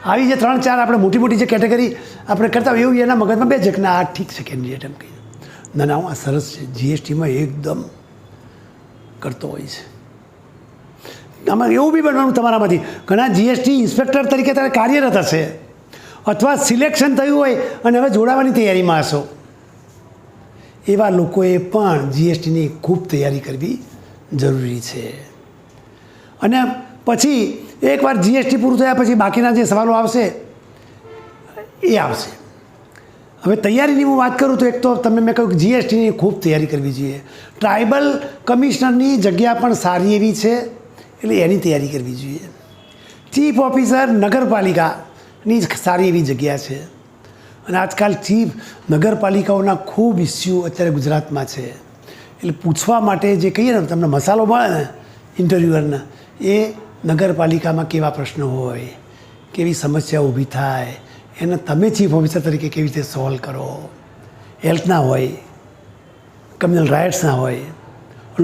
આવી જે 3-4 આપણે મોટી મોટી જે કેટેગરી આપણે કરતા હોય એવું એના મગજમાં બે છે કે ના આ ઠીક છે કેન્ડિડેટ એમ કહીએ, ના ના આ સરસ છે, જીએસટીમાં એકદમ કરતો હોય છે. આમાં એવું બી બનવાનું તમારામાંથી ઘણા જીએસટી ઇન્સ્પેક્ટર તરીકે ત્યારે કાર્યરત હશે અથવા સિલેક્શન થયું હોય અને હવે જોડાવાની તૈયારીમાં હશો. એવા લોકોએ પણ જીએસટીની ખૂબ તૈયારી કરવી જરૂરી છે. અને પછી એકવાર જીએસટી પૂરું થયા પછી બાકીના જે સવાલો આવશે એ આવશે. હવે તૈયારીની હું વાત કરું તો એક તો તમે મેં કહ્યું જીએસટીની ખૂબ તૈયારી કરવી જોઈએ. ટ્રાઇબલ કમિશનરની જગ્યા પણ સારી એવી છે એટલે એની તૈયારી કરવી જોઈએ. ચીફ ઓફિસર નગરપાલિકાની સારી એવી જગ્યા છે અને આજકાલ ચીફ નગરપાલિકાઓના ખૂબ ઇસ્યુ અત્યારે ગુજરાતમાં છે એટલે પૂછવા માટે જે કહીએ ને તમને મસાલો મળે ને ઇન્ટરવ્યુઅરના એ નગરપાલિકામાં કેવા પ્રશ્નો હોય, કેવી સમસ્યા ઊભી થાય, એને તમે ચીફ ઓફિસર તરીકે કેવી રીતે સોલ્વ કરો. હેલ્થના હોય, કમ્યુનલ રાઇટ્સના હોય,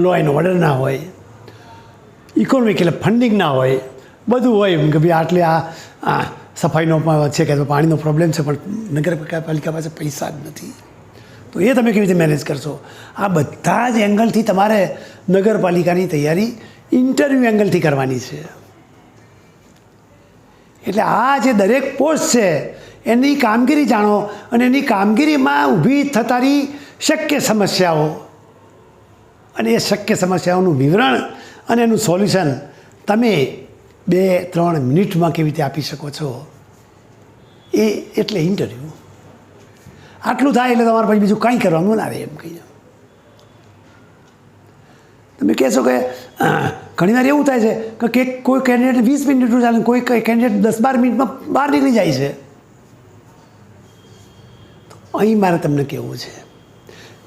લો એન્ડ ઓર્ડરના હોય, ઇકોનોમિક એટલે ફંડિંગના હોય, બધું હોય કે ભાઈ આટલે આ સફાઈનો છે કે પાણીનો પ્રોબ્લેમ છે પણ નગરપાલિકા પાસે પૈસા જ નથી તો એ તમે કેવી રીતે મેનેજ કરશો. આ બધા જ એંગલથી તમારે નગરપાલિકાની તૈયારી ઇન્ટરવ્યૂ એંગલથી કરવાની છે. એટલે આ જે દરેક પોસ્ટ છે એની કામગીરી જાણો અને એની કામગીરીમાં ઊભી થનારી શક્ય સમસ્યાઓ અને એ શક્ય સમસ્યાઓનું વિવરણ અને એનું સોલ્યુશન તમે 2-3 મિનિટમાં કેવી રીતે આપી શકો છો એ એટલે ઇન્ટરવ્યૂ. આટલું થાય એટલે તમારે પછી બીજું કાંઈ કરવાનું ના રહે એમ કહીએ. તમે કહેશો કે ઘણીવાર એવું થાય છે કે કોઈ કેન્ડિડેટ 20 મિનિટનું ચાલે, કોઈ કેન્ડિડેટ 10-12 મિનિટમાં બહાર નીકળી જાય છે. તો અહીં મારે તમને કહેવું છે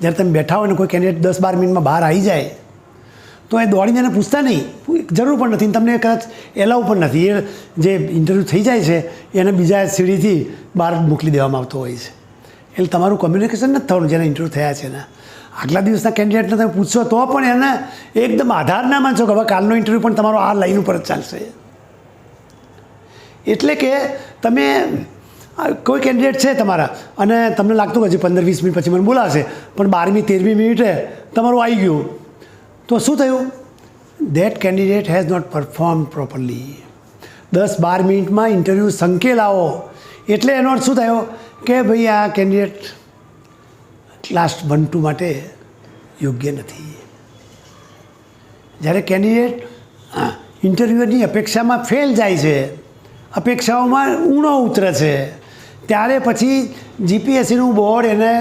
જ્યારે તમે બેઠા હોય ને કોઈ કેન્ડિડેટ 10-12 મિનિટમાં બહાર આવી જાય તો એ દોડીને એને પૂછતા નહીં, જરૂર પણ નથી, તમને કદાચ એલાવ પણ નથી. એ જે ઇન્ટરવ્યૂ થઈ જાય છે એને બીજા સીડીથી બહાર મોકલી દેવામાં આવતો હોય છે. એટલે તમારું કમ્યુનિકેશન નથી થવાનું જેના ઇન્ટરવ્યૂ થયા છે ને. આગલા દિવસના કેન્ડિડેટને તમે પૂછશો તો પણ એને એકદમ આધાર ના માનશો કે હવે કાલનો ઇન્ટરવ્યૂ પણ તમારો આ લાઈન ઉપર જ ચાલશે. એટલે કે તમે કોઈ કેન્ડિડેટ છે તમારા અને તમને લાગતું કે હજી 15-20 મિનિટ પછી મને બોલાવશે પણ 12મી-13મી મિનિટે તમારું આવી ગયું તો શું થયું? That candidate has not perform properly. 10-12 મિનિટમાં ઇન્ટરવ્યૂ સંકેલાવો એટલે એનો અર્થ શું થયો કે ભાઈ આ કેન્ડિડેટ ક્લાસ 1-2 માટે યોગ્ય નથી. જ્યારે કેન્ડિડેટ ઇન્ટરવ્યૂની અપેક્ષામાં ફેલ જાય છે, અપેક્ષાઓમાં ઊણો ઉતરે છે, ત્યારે પછી જીપીએસસીનું બોર્ડ એને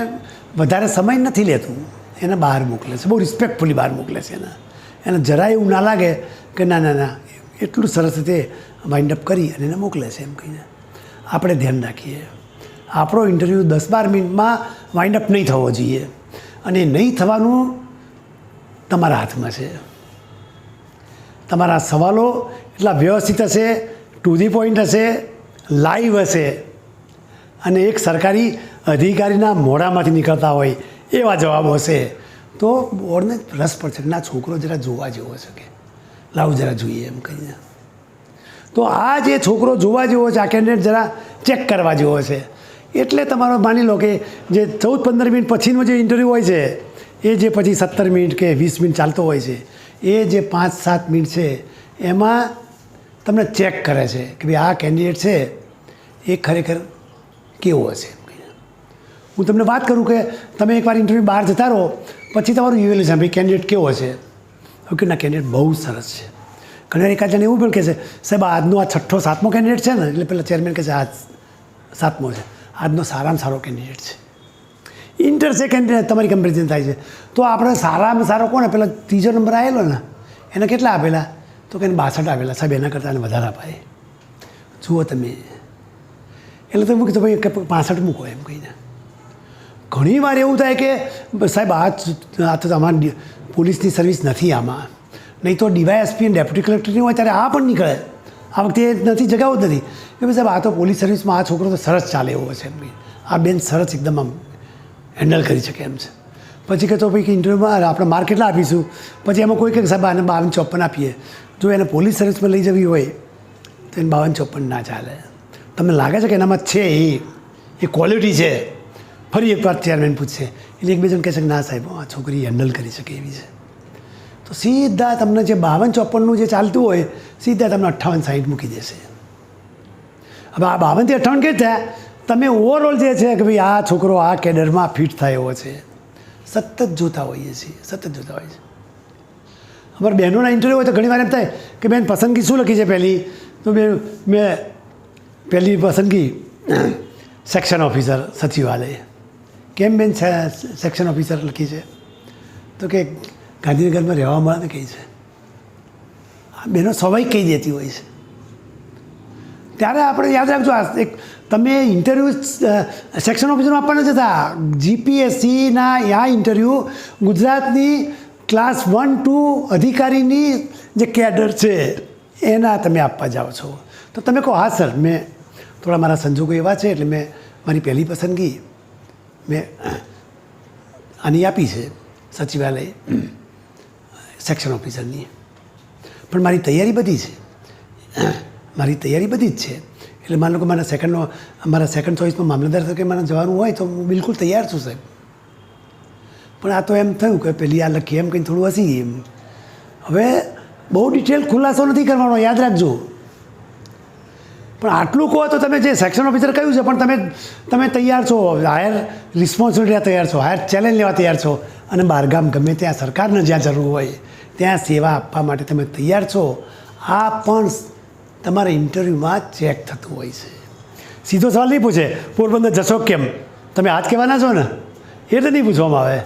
વધારે સમય નથી લેતું, એને બહાર મોકલે છે, બહુ રિસ્પેક્ટફુલી બહાર મોકલે છે. એને જરા એવું ના લાગે કે ના ના ના એટલું સરસ રીતે વાઇન્ડ અપ કરી અને એને મોકલે છે એમ કહીને. આપણે ધ્યાન રાખીએ આપણો ઇન્ટરવ્યૂ 10-12 મિનિટમાં વાઇન્ડ અપ નહીં થવો જોઈએ અને નહીં થવાનું તમારા હાથમાં છે. તમારા સવાલો એટલા વ્યવસ્થિત હશે, ટુ ધી પોઈન્ટ હશે, લાઈવ હશે અને એક સરકારી અધિકારીના મોઢામાંથી નીકળતા હોય એવા જવાબો હશે તો બોર્ડને રસ પડશે કે ના છોકરો જરા જોવા જેવો છે કે લાવ જરા જોઈએ એમ કહીને. તો આ જે છોકરો જોવા જેવો છે, આ કેન્ડિડેટ જરા ચેક કરવા જેવો છે. એટલે તમારો માની લો કે જે 14-15 મિનિટ પછીનો જે ઇન્ટરવ્યૂ હોય છે એ જે પછી 17 મિનિટ કે 20 મિનિટ ચાલતો હોય છે એ જે 5-7 મિનિટ છે એમાં તમને ચેક કરે છે કે ભાઈ આ કેન્ડિડેટ છે એ ખરેખર કેવો હશે. હું તમને વાત કરું કે તમે એકવાર ઇન્ટરવ્યૂ બહાર જતા રહો પછી તમારું ઇવેલ્યુએશન ભાઈ કેન્ડિડેટ કેવો છે. ઓકે ના કેન્ડિડેટ બહુ સરસ છે. ઘણા એકાદ જણ એવું પણ કહે છે સાહેબ આજનો આ 6ઠ્ઠો-7મો કેન્ડિડેટ છે ને એટલે પેલા ચેરમેન કહે છે આ 7મો છે, આજનો સારામાં સારો કેન્ડિડેટ છે. ઇન્ટર સેકન્ડ તમારી કમ્પેરિઝન થાય છે તો આપણે સારામાં સારો કોને પેલા 3જો નંબર આવેલો ને એને કેટલા આપેલા તો કે એને 62 આપેલા. સાહેબ એના કરતાં એને વધારે અપાય. જુઓ તમે એટલે તમે કીધું ભાઈ 65 મૂકો એમ કહીને. ઘણીવાર એવું થાય કે સાહેબ આ તો અમારી પોલીસની સર્વિસ નથી, આમાં નહીં તો ડીવાયએસપી અને ડેપ્યુટી કલેક્ટરની હોય ત્યારે આ પણ નીકળે. આ વખતે નથી જગાવો જ નથી કે ભાઈ સાહેબ આ તો પોલીસ સર્વિસમાં આ છોકરો તો સરસ ચાલે એવો છે. આ બેન સરસ એકદમ આમ હેન્ડલ કરી શકે એમ છે. પછી કે તો ભાઈ કે ઇન્ટરવ્યૂમાં આપણે માર્ક કેટલા આપીશું, પછી એમાં કોઈ કે સાહેબ આને 52-54 આપીએ. જો એને પોલીસ સર્વિસમાં લઈ જવી હોય તો એને 52-54 ના ચાલે. તમને લાગે છે કે એનામાં છે એ ક્વોલિટી છે. ફરી એકવાર ચેરમેન પૂછશે એટલે એક બે જણ કહે છે કે ના સાહેબ આ છોકરી હેન્ડલ કરી શકે એવી છે. તો સીધા તમને જે 52-54નું જે ચાલતું હોય સીધા તમને 58-60 મૂકી દેશે. હવે આ 52 થી 58 કે થયા તમે ઓવરઓલ જે છે કે ભાઈ આ છોકરો આ કેડરમાં ફિટ થાય એવો છે સતત જોતા હોઈએ છીએ. અમારા બહેનોના ઇન્ટરવ્યૂ હોય તો ઘણી વાર એમ થાય કે બેન પસંદગી શું લખી છે પહેલી, તો મેં પહેલી પસંદગી સેક્શન ઓફિસર સચિવાલય. કેમ બેન સેક્શન ઓફિસર લખી છે, તો કે ગાંધીનગરમાં રહેવા મળે ને કહી છે. આ બહેનો સ્વાભાવિક કહી દેતી હોય છે. ત્યારે આપણે યાદ રાખજો આ એક તમે ઇન્ટરવ્યૂ સેક્શન ઓફિસરમાં આપવાના જતા જીપીએસસીના આ ઇન્ટરવ્યૂ ગુજરાતની ક્લાસ 1-2 અધિકારીની જે કેડર છે એના તમે આપવા જાઓ છો. તો તમે કહો હા સર મેં થોડા મારા સંજોગો એવા છે એટલે મેં મારી પહેલી પસંદગી મેં આની આપી છે સચિવાલય સેક્શન ઓફિસરની, પણ મારી તૈયારી બધી છે. જ છે એટલે માનો કે મારા સેકન્ડ ચોઇસમાં મામલતદાર તરીકે મને જવાનું હોય તો હું બિલકુલ તૈયાર છું સાહેબ. પણ આ તો એમ થયું કે પેલી આ લખી એમ કંઈ થોડું હસી ગઈ એમ. હવે બહુ ડિટેલ ખુલાસો નથી કરવાનો, યાદ રાખજો. પણ આટલું કહો તો તમે જે સેક્શન ઓફિસર કહ્યું છે પણ તમે તૈયાર છો, હાયર રિસ્પોન્સિબિલિટી તૈયાર છો, હાયર ચેલેન્જ લેવા તૈયાર છો, અને બહારગામ ગમે ત્યાં સરકારને જ્યાં જરૂર હોય ત્યાં સેવા આપવા માટે તમે તૈયાર છો. આ પણ તમારા ઇન્ટરવ્યૂમાં ચેક થતું હોય છે. સીધો સવાલ નહીં પૂછે પોરબંદર જશો કેમ, તમે આજ કહેવાના છો ને એટલે નહીં પૂછવામાં આવે.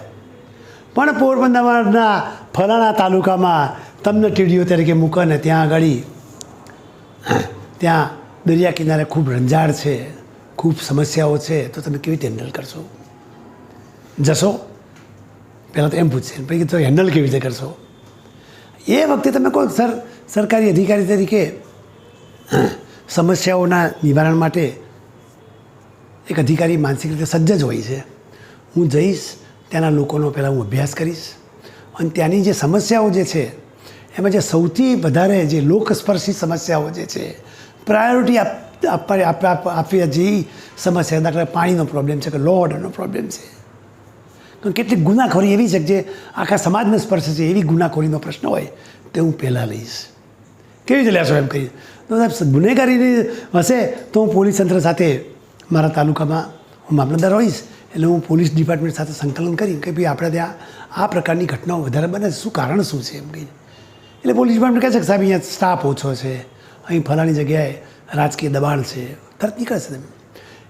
પણ પોરબંદરના ફલાણા તાલુકામાં તમને ટીડીઓ તરીકે મૂકે ને ત્યાં આગળ ત્યાં દરિયા કિનારે ખૂબ રંજાડ છે, ખૂબ સમસ્યાઓ છે, તો તમે કેવી રીતે હેન્ડલ કરશો? જશો પહેલાં તો એમ પૂછશે, પછી તો હેન્ડલ કેવી રીતે કરશો? એ વખતે તમે કહો સર સરકારી અધિકારી તરીકે સમસ્યાઓના નિવારણ માટે એક અધિકારી માનસિક રીતે સજ્જ જ હોય છે. હું જઈશ ત્યાંના લોકોનો પહેલાં હું અભ્યાસ કરીશ અને ત્યાંની જે સમસ્યાઓ જે છે એમાં જે સૌથી વધારે જે લોકસ્પર્શી સમસ્યાઓ જે છે પ્રાયોરિટી આપવી જેવી સમસ્યા, દાખલા પાણીનો પ્રોબ્લેમ છે કે લો ઓર્ડરનો પ્રોબ્લેમ છે, કેટલીક ગુનાખોરી એવી છે કે જે આખા સમાજને સ્પર્શે છે, એવી ગુનાખોરીનો પ્રશ્ન હોય તે હું પહેલાં લઈશ. કેવી રીતે લેશો એમ કહી તો સાહેબ ગુનેગારી હશે તો હું પોલીસ તંત્ર સાથે મારા તાલુકામાં હું મામલતદાર હોઈશ એટલે હું પોલીસ ડિપાર્ટમેન્ટ સાથે સંકલન કરી કે ભાઈ આપણે ત્યાં આ પ્રકારની ઘટનાઓ વધારે બને છે, શું કારણ શું છે એમ કહીને. એટલે પોલીસ ડિપાર્ટમેન્ટ કહે છે કે સાહેબ અહીંયા સ્ટાફ ઓછો છે, અહીં ફલાણી જગ્યાએ રાજકીય દબાણ છે, તરત નીકળે છે તમે.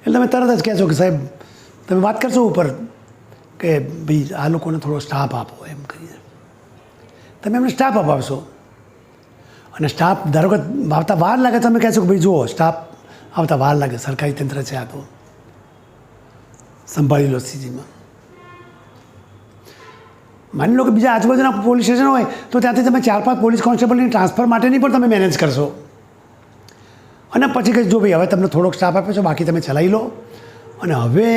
એટલે તમે તરત જ કહેશો કે સાહેબ તમે વાત કરશો ઉપર કે ભાઈ આ લોકોને થોડો સ્ટાફ આપો એમ કરીને. તમે એમને સ્ટાફ અપાવશો અને સ્ટાફ ધારો કે આવતા વાર લાગે તમે કહેશો કે ભાઈ જુઓ સ્ટાફ આવતા વાર લાગે, સરકારી તંત્ર છે આ તો સંભાળી લો સ્થિતિમાં. માની લો કે બીજા આજુબાજુના પોલીસ સ્ટેશન હોય તો ત્યાંથી તમે 4-5 પોલીસ કોન્સ્ટેબલની ટ્રાન્સફર માટેની પણ તમે મેનેજ કરશો. અને પછી કહી જો ભાઈ હવે તમને થોડોક સ્ટાફ આપ્યો છો બાકી તમે ચલાવી લો. અને હવે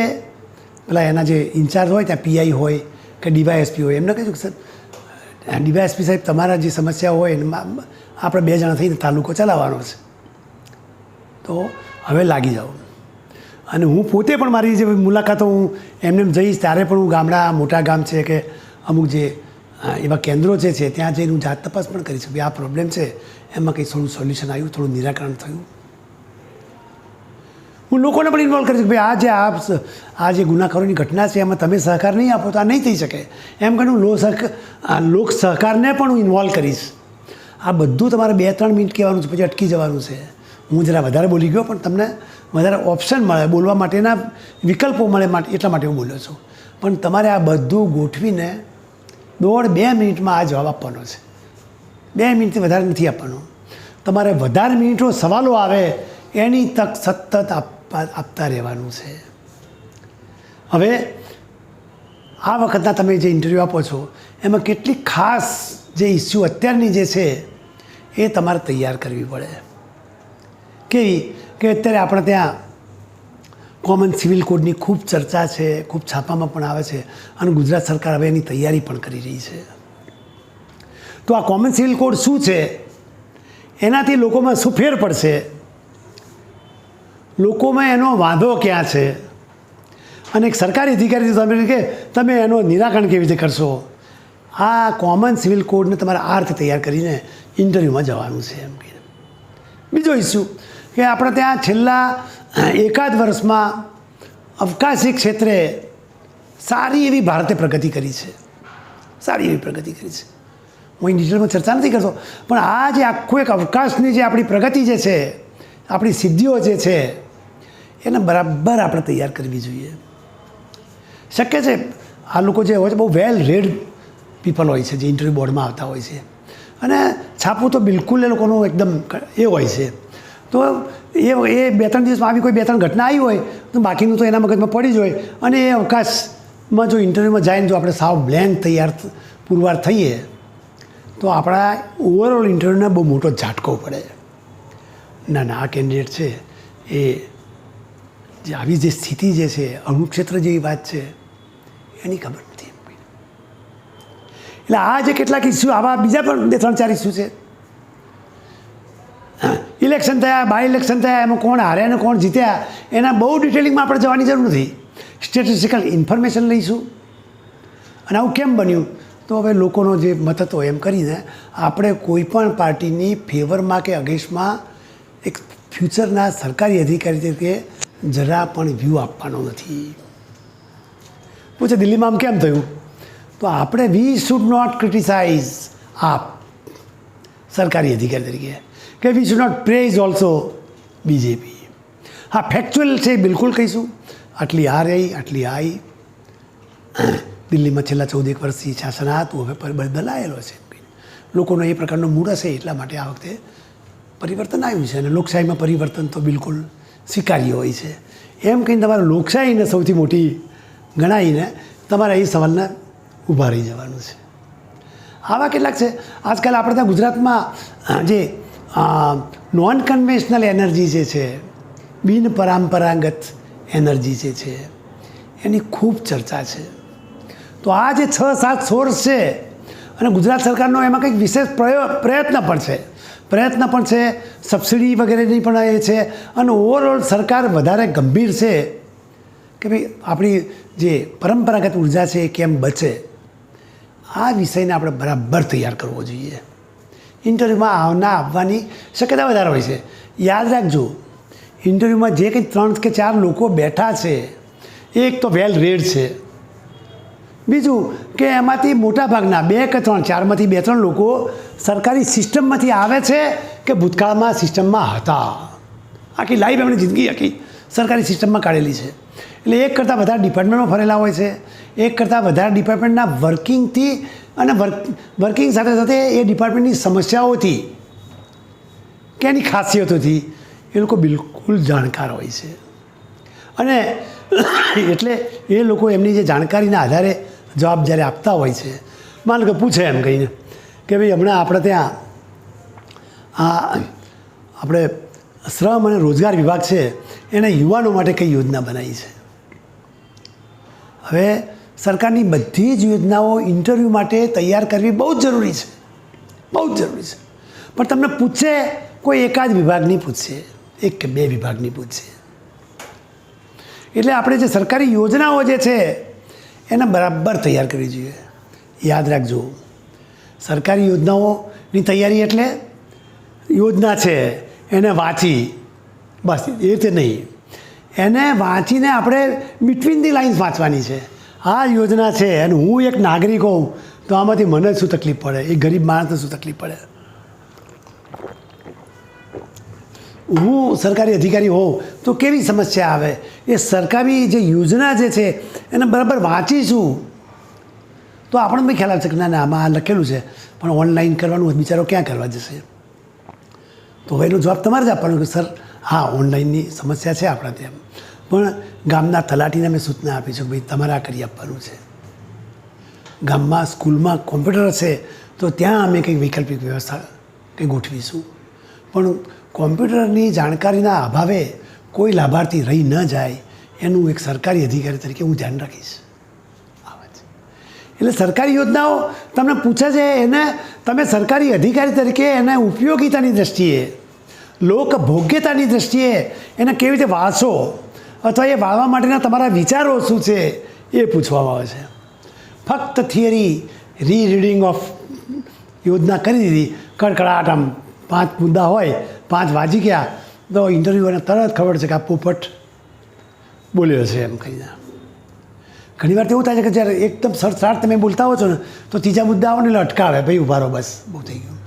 પેલા એના જે ઇન્ચાર્જ હોય ત્યાં પીઆઈ હોય કે ડીવાયએસપી હોય એમને કહીશું કે સર ડીવાયએસપી સાહેબ તમારા જે સમસ્યા હોય આપણે 2 જણા થઈને તાલુકો ચલાવવાનો છે તો હવે લાગી જાઓ. અને હું પોતે પણ મારી જે મુલાકાતો હું એમને જઈશ ત્યારે પણ હું ગામડા મોટા ગામ છે કે અમુક જે એવા કેન્દ્રો છે ત્યાં જઈને હું જાત તપાસ પણ કરી શકું આ પ્રોબ્લેમ છે એમાં કંઈ થોડું સોલ્યુશન આવ્યું, થોડું નિરાકરણ થયું. હું લોકોને પણ ઇન્વોલ્વ કરી શકું ભાઈ આ જે ગુનાખોરીની ઘટના છે એમાં તમે સહકાર નહીં આપો તો આ નહીં થઈ શકે એમ કરીને હું લોક સહકારને પણ હું ઇન્વોલ્વ કરીશ. આ બધું તમારે 2-3 મિનિટ કહેવાનું છે પછી અટકી જવાનું છે. હું જરા વધારે બોલી ગયો પણ તમને વધારે ઓપ્શન મળે, બોલવા માટેના વિકલ્પો મળે એટલા માટે હું બોલ્યો છું. પણ તમારે આ બધું ગોઠવીને 1.5-2 મિનિટમાં આ જવાબ આપવાનો છે. 2 મિનિટથી વધારે નથી આપવાનો. તમારે વધારે મિનિટો સવાલો આવે એની તક સતત આપતા રહેવાનું છે. હવે આ વખતના તમે જે ઇન્ટરવ્યૂ આપો છો એમાં કેટલીક ખાસ જે ઇસ્યુ અત્યારની જે છે એ તમારે તૈયાર કરવી પડે. કેવી કે અત્યારે આપણે ત્યાં કોમન સિવિલ કોડની ખૂબ ચર્ચા છે, ખૂબ છાપામાં પણ આવે છે અને ગુજરાત સરકાર હવે એની તૈયારી પણ કરી રહી છે. તો આ કોમન સિવિલ કોડ શું છે, એનાથી લોકોમાં શું ફેર પડશે, લોકોમાં એનો વાંધો ક્યાં છે, અને એક સરકારી અધિકારી તમે કે તમે એનું નિરાકરણ કેવી રીતે કરશો, આ કોમન સિવિલ કોડને તમારે આ રીતે તૈયાર કરીને ઇન્ટરવ્યૂમાં જવાનું છે એમ કહીને. બીજો ઇસ્યુ કે આપણે ત્યાં છેલ્લા એકાદ વર્ષમાં અવકાશી ક્ષેત્રે સારી એવી ભારતે પ્રગતિ કરી છે, સારી એવી પ્રગતિ કરી છે. હું અહીં ડિટેલમાં ચર્ચા નથી કરતો, પણ આ જે આખું એક અવકાશની જે આપણી પ્રગતિ જે છે, આપણી સિદ્ધિઓ જે છે, એને બરાબર આપણે તૈયાર કરવી જોઈએ. શક્ય છે આ લોકો જે હોય છે બહુ વેલ રેડ પીપલ હોય છે, જે ઇન્ટરવ્યૂ બોર્ડમાં આવતા હોય છે, અને છાપવું તો બિલકુલ એ લોકોનું એકદમ એ હોય છે. તો એ 2-3 દિવસમાં આવી કોઈ 2-3 ઘટના આવી હોય તો બાકીનું તો એના મગજમાં પડી જ હોય, અને એ અવકાશમાં જો ઇન્ટરવ્યૂમાં જઈને જો આપણે સાવ બ્લેન્ક તૈયાર પુરવાર થઈએ તો આપણા ઓવરઓલ ઇન્ટરવ્યૂને બહુ મોટો ઝાટકો પડે. ના ના, આ કેન્ડિડેટ છે એ જે આવી જે સ્થિતિ જે છે, અણુક્ષેત્ર જેવી વાત છે, એની ખબર નથી. એટલે આ જે કેટલાક ઇસ્યુ આવા બીજા પણ 2-3-4 ઇસ્યુ છે. ઇલેક્શન થયા, બાય ઇલેક્શન થયા, એમાં કોણ હાર્યા અને કોણ જીત્યા એના બહુ ડિટેલિંગમાં આપણે જવાની જરૂર નથી. સ્ટેટિસ્ટિકલ ઇન્ફોર્મેશન લઈશું અને આવું કેમ બન્યું, તો હવે લોકોનો જે મત હતો એમ કરીને આપણે કોઈ પણ પાર્ટીની ફેવરમાં કે અગેન્સ્ટમાં એક ફ્યુચરના સરકારી અધિકારી તરીકે જરા પણ વ્યૂ આપવાનો નથી. પૂછે દિલ્હીમાં આમ કેમ થયું, તો આપણે વી શુડ નોટ ક્રિટિસાઇઝ આપ સરકારી અધિકારી તરીકે, કે we should not praise also BJP. હા, ફેક્ચ્યુઅલ છે બિલકુલ કહીશું, આટલી આ રહી, આટલી આવી. દિલ્હીમાં છેલ્લા 14 વર્ષથી શાસન હતું, હવે બદલાયેલો છે. લોકોનો એ પ્રકારનો મૂડ હશે, એટલા માટે આ વખતે પરિવર્તન આવ્યું છે. અને લોકશાહીમાં પરિવર્તન તો બિલકુલ સ્વીકાર્ય હોય છે. એમ કહીને તમારે લોકશાહીને સૌથી મોટી ગણાવીને તમારે એ સવાલને ઊભા રહી જવાનું છે. આવા કેટલાક છે. આજકાલ આપણે ત્યાં ગુજરાતમાં જે નોન કન્વેન્શનલ એનર્જી જે છે, બિન પરંપરાગત એનર્જી જે છે, એની ખૂબ ચર્ચા છે. તો આ જે 6-7 સોર્સ છે, અને ગુજરાત સરકારનો એમાં કંઈક વિશેષ પ્રયત્ન પણ છે, સબસિડી વગેરેની પણ એ છે, અને ઓવરઓલ સરકાર વધારે ગંભીર છે કે ભાઈ આપણી જે પરંપરાગત ઉર્જા છે એ કેમ બચે. આ વિષયને આપણે બરાબર તૈયાર કરવો જોઈએ. ઇન્ટરવ્યૂમાં આવવાની શક્યતા વધારે હોય છે. યાદ રાખજો, ઇન્ટરવ્યૂમાં જે કંઈ 3 કે 4 લોકો બેઠા છે, એક તો વેલ રેડ છે, બીજું કે એમાંથી મોટાભાગના 2 કે 3, 4માંથી 2-3 લોકો સરકારી સિસ્ટમમાંથી આવે છે કે ભૂતકાળમાં સિસ્ટમમાં હતા. આખી લાઈફ એમની જિંદગી આખી સરકારી સિસ્ટમમાં કાઢેલી છે. એટલે એક કરતાં વધારે ડિપાર્ટમેન્ટમાં ફરેલા હોય છે, એક કરતાં વધારે ડિપાર્ટમેન્ટના વર્કિંગથી અને વર્કિંગ સાથે સાથે એ ડિપાર્ટમેન્ટની સમસ્યાઓથી કે એની ખાસિયતોથી એ લોકો બિલકુલ જાણકાર હોય છે. અને એટલે એ લોકો એમની જે જાણકારીના આધારે જવાબ જ્યારે આપતા હોય છે, માનો કે પૂછે એમ કહીને કે ભાઈ હમણાં આપણે ત્યાં આપણે શ્રમ અને રોજગાર વિભાગ છે, એણે યુવાનો માટે કઈ યોજના બનાવી છે. હવે સરકારની બધી જ યોજનાઓ ઇન્ટરવ્યૂ માટે તૈયાર કરવી બહુ જ જરૂરી છે, બહુ જ જરૂરી છે. પણ તમને પૂછશે કોઈ એકાદ વિભાગની પૂછશે, 1 કે 2 વિભાગની પૂછશે. એટલે આપણે જે સરકારી યોજનાઓ જે છે એને બરાબર તૈયાર કરવી જોઈએ. યાદ રાખજો, સરકારી યોજનાઓની તૈયારી એટલે યોજના છે એને વાંચી બસ એ રીતે નહીં, એને વાંચીને આપણે બિટવીન ધી લાઇન્સ વાંચવાની છે. આ યોજના છે અને હું એક નાગરિક હોઉં તો આમાંથી મને શું તકલીફ પડે, એ ગરીબ માણસને શું તકલીફ પડે. હું સરકારી અધિકારી હોઉં તો કેવી સમસ્યા આવે, એ સરકારી જે યોજના જે છે એને બરાબર વાંચીશું તો આપણને બી ખ્યાલ આવશે કે ના ના આમાં આ લખેલું છે, પણ ઓનલાઈન કરવાનું બિચારો ક્યાં કરવા જશે. તો એનો જવાબ તમારે જ આપવાનો કે સર હા ઓનલાઈનની સમસ્યા છે આપણા ત્યાં, પણ ગામના તલાટીને મેં સૂચના આપી છે કે ભાઈ તમારે આ કરી આપવાનું છે. ગામમાં સ્કૂલમાં કોમ્પ્યુટર હશે તો ત્યાં અમે કંઈક વૈકલ્પિક વ્યવસ્થા કંઈ ગોઠવીશું. પણ કોમ્પ્યુટરની જાણકારીના અભાવે કોઈ લાભાર્થી રહી ન જાય એનું એક સરકારી અધિકારી તરીકે હું ધ્યાન રાખીશ. આ વાત છે. એટલે સરકારી યોજનાઓ તમને પૂછે છે એને તમે સરકારી અધિકારી તરીકે એને ઉપયોગિતાની દ્રષ્ટિએ, લોકભોગ્યતાની દ્રષ્ટિએ એને કેવી રીતે વાળશો અથવા એ વાળવા માટેના તમારા વિચારો શું છે એ પૂછવામાં આવે છે. ફક્ત થિયરી રીરીડિંગ ઓફ યોજના કરી દીધી, કડકડાટ આમ 5 મુદ્દા હોય, 5 વાંચી ગયા તો ઇન્ટરવ્યૂને તરત ખબર છે કે આ પોપટ બોલ્યો છે એમ કહીને. ઘણી વાર તો એવું થાય છે કે જ્યારે એકદમ સરસાટ તમે બોલતા હો છો ને તો ત્રીજા મુદ્દા આવો ને એટલે અટકાવે, ભાઈ ઉભા રહો, બસ બહુ થઈ ગયું.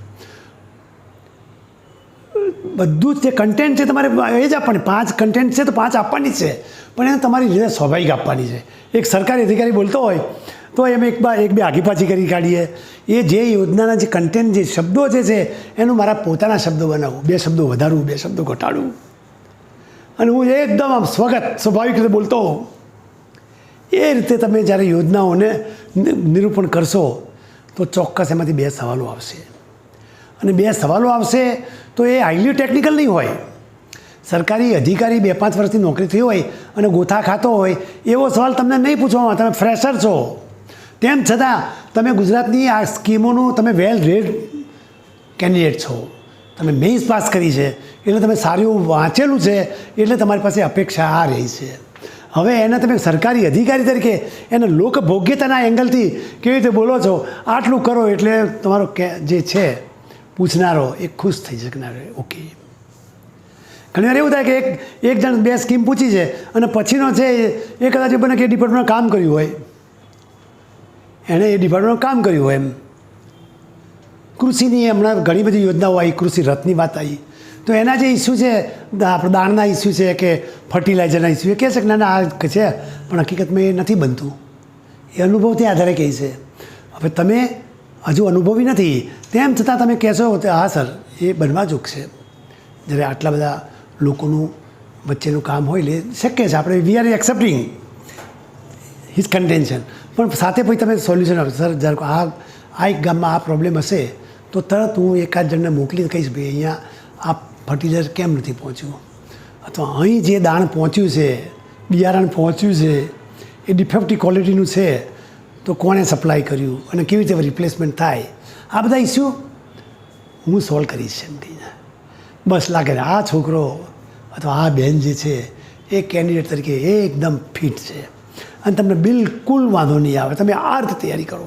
બધું જ જે કન્ટેન્ટ છે તમારે એ જ આપવાની, 5 કન્ટેન્ટ છે તો 5 આપવાની જ છે, પણ એને તમારી રીતે સ્વાભાવિક આપવાની છે. એક સરકારી અધિકારી બોલતો હોય તો એમ એક બે આગી પાછી કરી કાઢીએ. એ જે યોજનાના જે કન્ટેન્ટ જે શબ્દો જે છે એનું મારા પોતાના શબ્દો બનાવવું, 2 શબ્દો વધારવું, 2 શબ્દો ઘટાડવું, અને હું એકદમ આમ સ્વાભાવિક રીતે બોલતો હોઉં. એ રીતે તમે જ્યારે યોજનાઓને નિરૂપણ કરશો તો ચોક્કસ એમાંથી 2 સવાલો આવશે. અને 2 સવાલો આવશે તો એ હાઈલી ટેકનિકલ નહીં હોય. સરકારી અધિકારી 2-5 વર્ષની નોકરી થઈ હોય અને ગોથા ખાતો હોય એવો સવાલ તમને નહીં પૂછવામાં. તમે ફ્રેશર છો, તેમ છતાં તમે ગુજરાતની આ સ્કીમોનું તમે વેલ રેડ કેન્ડિડેટ છો, તમે મેઇન્સ પાસ કરી છે એટલે તમે સારું વાંચેલું છે એટલે તમારી પાસે અપેક્ષા આ રહી છે. હવે એને તમે સરકારી અધિકારી તરીકે એને લોકભોગ્યતાના એંગલથી કેવી રીતે બોલો છો, આટલું કરો એટલે તમારો જે છે પૂછનારો એ ખુશ થઈ શકનાર. ઓકે, ઘણીવાર એવું થાય કે એક જણ 2 સ્કીમ પૂછી છે અને પછીનો છે એ કદાચ બને કે ડિપાર્ટમેન્ટમાં કામ કર્યું હોય, એણે એ ડિપાર્ટમેન્ટમાં કામ કર્યું હોય. એમ કૃષિની હમણાં ઘણી બધી યોજનાઓ આવી, કૃષિ રથની વાત આવી, તો એના જે ઇસ્યુ છે આપણે દાણના ઇસ્યુ છે કે ફર્ટિલાઇઝરના ઇસ્યુ, એ કહે છે કે ના આ છે, પણ હકીકતમાં એ નથી બનતું. એ અનુભવથી આધારે કહે છે. હવે તમે હજુ અનુભવી નથી, તેમ છતાં તમે કહેશો કે હા સર એ બનવા જોગ છે. જ્યારે આટલા બધા લોકોનું વચ્ચેનું કામ હોય એટલે શક્ય છે, આપણે વી આર એક્સેપ્ટિંગ હિઝ કન્ટેન્શન, પણ સાથે પછી તમે સોલ્યુશન આપો. સર જ્યારે આ એક ગામમાં આ પ્રોબ્લેમ હશે તો તરત હું એકાદ જણને મોકલીને કહીશ ભાઈ અહીંયા આ ફર્ટિલાઇઝર કેમ નથી પહોંચ્યું, અથવા અહીં જે દાણ પહોંચ્યું છે, બિયારણ પહોંચ્યું છે એ ડિફેક્ટિવ ક્વોલિટીનું છે તો કોણે સપ્લાય કર્યું અને કેવી રીતે રિપ્લેસમેન્ટ થાય, આ બધા ઇસ્યુ હું સોલ્વ કરીશ એમ કહીને. બસ લાગે આ છોકરો અથવા આ બહેન જે છે એ કેન્ડિડેટ તરીકે એકદમ ફિટ છે અને તમને બિલકુલ વાંધો નહીં આવે, તમે આ રીતે તૈયારી કરો.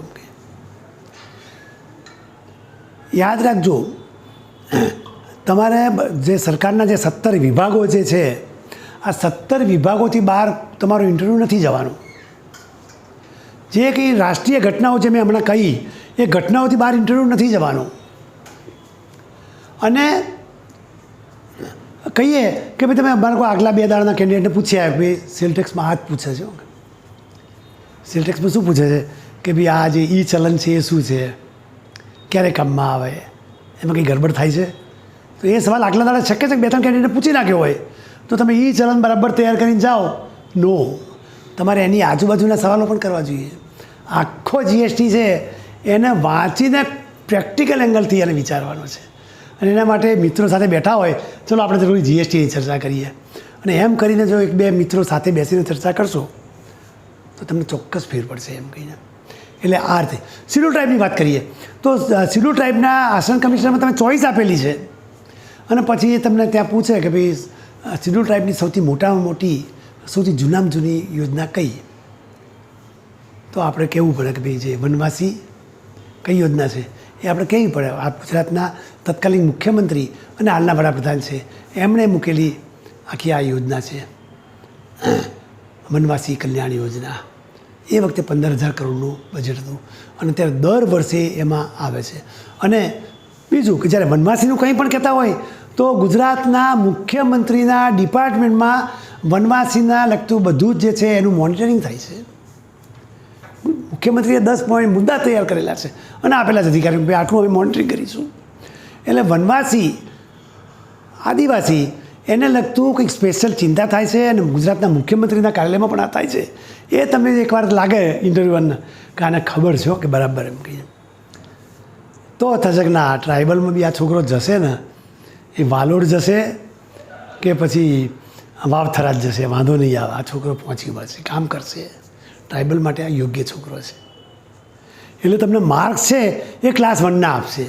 યાદ રાખજો, તમારે જે સરકારના જે 17 વિભાગો જે છે આ 17 વિભાગોથી બહાર તમારું ઇન્ટરવ્યૂ નથી જવાનું. જે કંઈ રાષ્ટ્રીય ઘટનાઓ જે મેં હમણાં કહી એ ઘટનાઓથી બહાર ઇન્ટરવ્યૂ નથી જવાનું. અને કહીએ કે ભાઈ તમે અમારે કોઈ આગલા 2 દાડાના કેન્ડિડેટને પૂછ્યા ભાઈ સેલ ટેક્સમાં આ જ પૂછે છે, સેલ ટેક્સમાં શું પૂછે છે કે ભાઈ આ જે ઈ ચલન છે એ શું છે, ક્યારે કામમાં આવે, એમાં કંઈ ગડબડ થાય છે. તો એ સવાલ આગલા દાડે શક્ય છે કે 2-3 કેન્ડિડેટને પૂછી નાખ્યો હોય તો તમે ઈ ચલન બરાબર તૈયાર કરીને જાઓ. નો, તમારે એની આજુબાજુના સવાલો પણ કરવા જોઈએ. આખો જીએસટી છે એને વાંચીને પ્રેક્ટિકલ એંગલથી એને વિચારવાનો છે. અને એના માટે મિત્રો સાથે બેઠા હોય, ચલો આપણે થોડી જીએસટીની ચર્ચા કરીએ, અને એમ કરીને જો 1-2 મિત્રો સાથે બેસીને ચર્ચા કરશો તો તમને ચોક્કસ ફેર પડશે એમ કહીને. એટલે આ રીતે શિડ્યુલ ટ્રાઇબની વાત કરીએ તો શિડ્યુલ ટ્રાઇબના આસન કમિશનરમાં તમે ચોઈસ આપેલી છે અને પછી તમને ત્યાં પૂછે કે ભાઈ શિડ્યુલ ટ્રાઇબની સૌથી મોટામાં મોટી સૌથી જૂનામાં જૂની યોજના કઈ, તો આપણે કહેવું પડે કે ભાઈ જે વનવાસી કઈ યોજના છે એ આપણે કહેવી પડે. આ ગુજરાતના તત્કાલીન મુખ્યમંત્રી અને હાલના વડાપ્રધાન છે એમણે મૂકેલી આખી આ યોજના છે વનવાસી કલ્યાણ યોજના. એ વખતે 15,000 કરોડનું બજેટ હતું અને ત્યારે દર વર્ષે એમાં આવે છે. અને બીજું કે જ્યારે વનવાસીનું કંઈ પણ કહેતા હોય તો ગુજરાતના મુખ્યમંત્રીના ડિપાર્ટમેન્ટમાં વનવાસીના લગતું બધું જ જે છે એનું મોનિટરિંગ થાય છે. મુખ્યમંત્રીએ 10 પોઈન્ટ મુદ્દા તૈયાર કરેલા છે અને આપેલા છે અધિકારીઓ ભાઈ આટલું અમે મોનિટરિંગ કરીશું. એટલે વનવાસી આદિવાસી એને લગતું કંઈક સ્પેશિયલ ચિંતા થાય છે અને ગુજરાતના મુખ્યમંત્રીના કાર્યાલયમાં પણ આ થાય છે. એ તમને એકવાર લાગે ઇન્ટરવ્યૂમાં કે આને ખબર છે કે બરાબર એમ કહીએ. તો થશે કે ના ટ્રાઇબલમાં બી આ છોકરો જશે ને એ વાલોડ જશે કે પછી વાવથરા જ જશે, વાંધો નહીં આવે, આ છોકરો પહોંચી વળશે, કામ કરશે, ટ્રાઇબલ માટે આ યોગ્ય છોકરો છે. એટલે તમને માર્ક્સ છે એ ક્લાસ 1ના આપશે.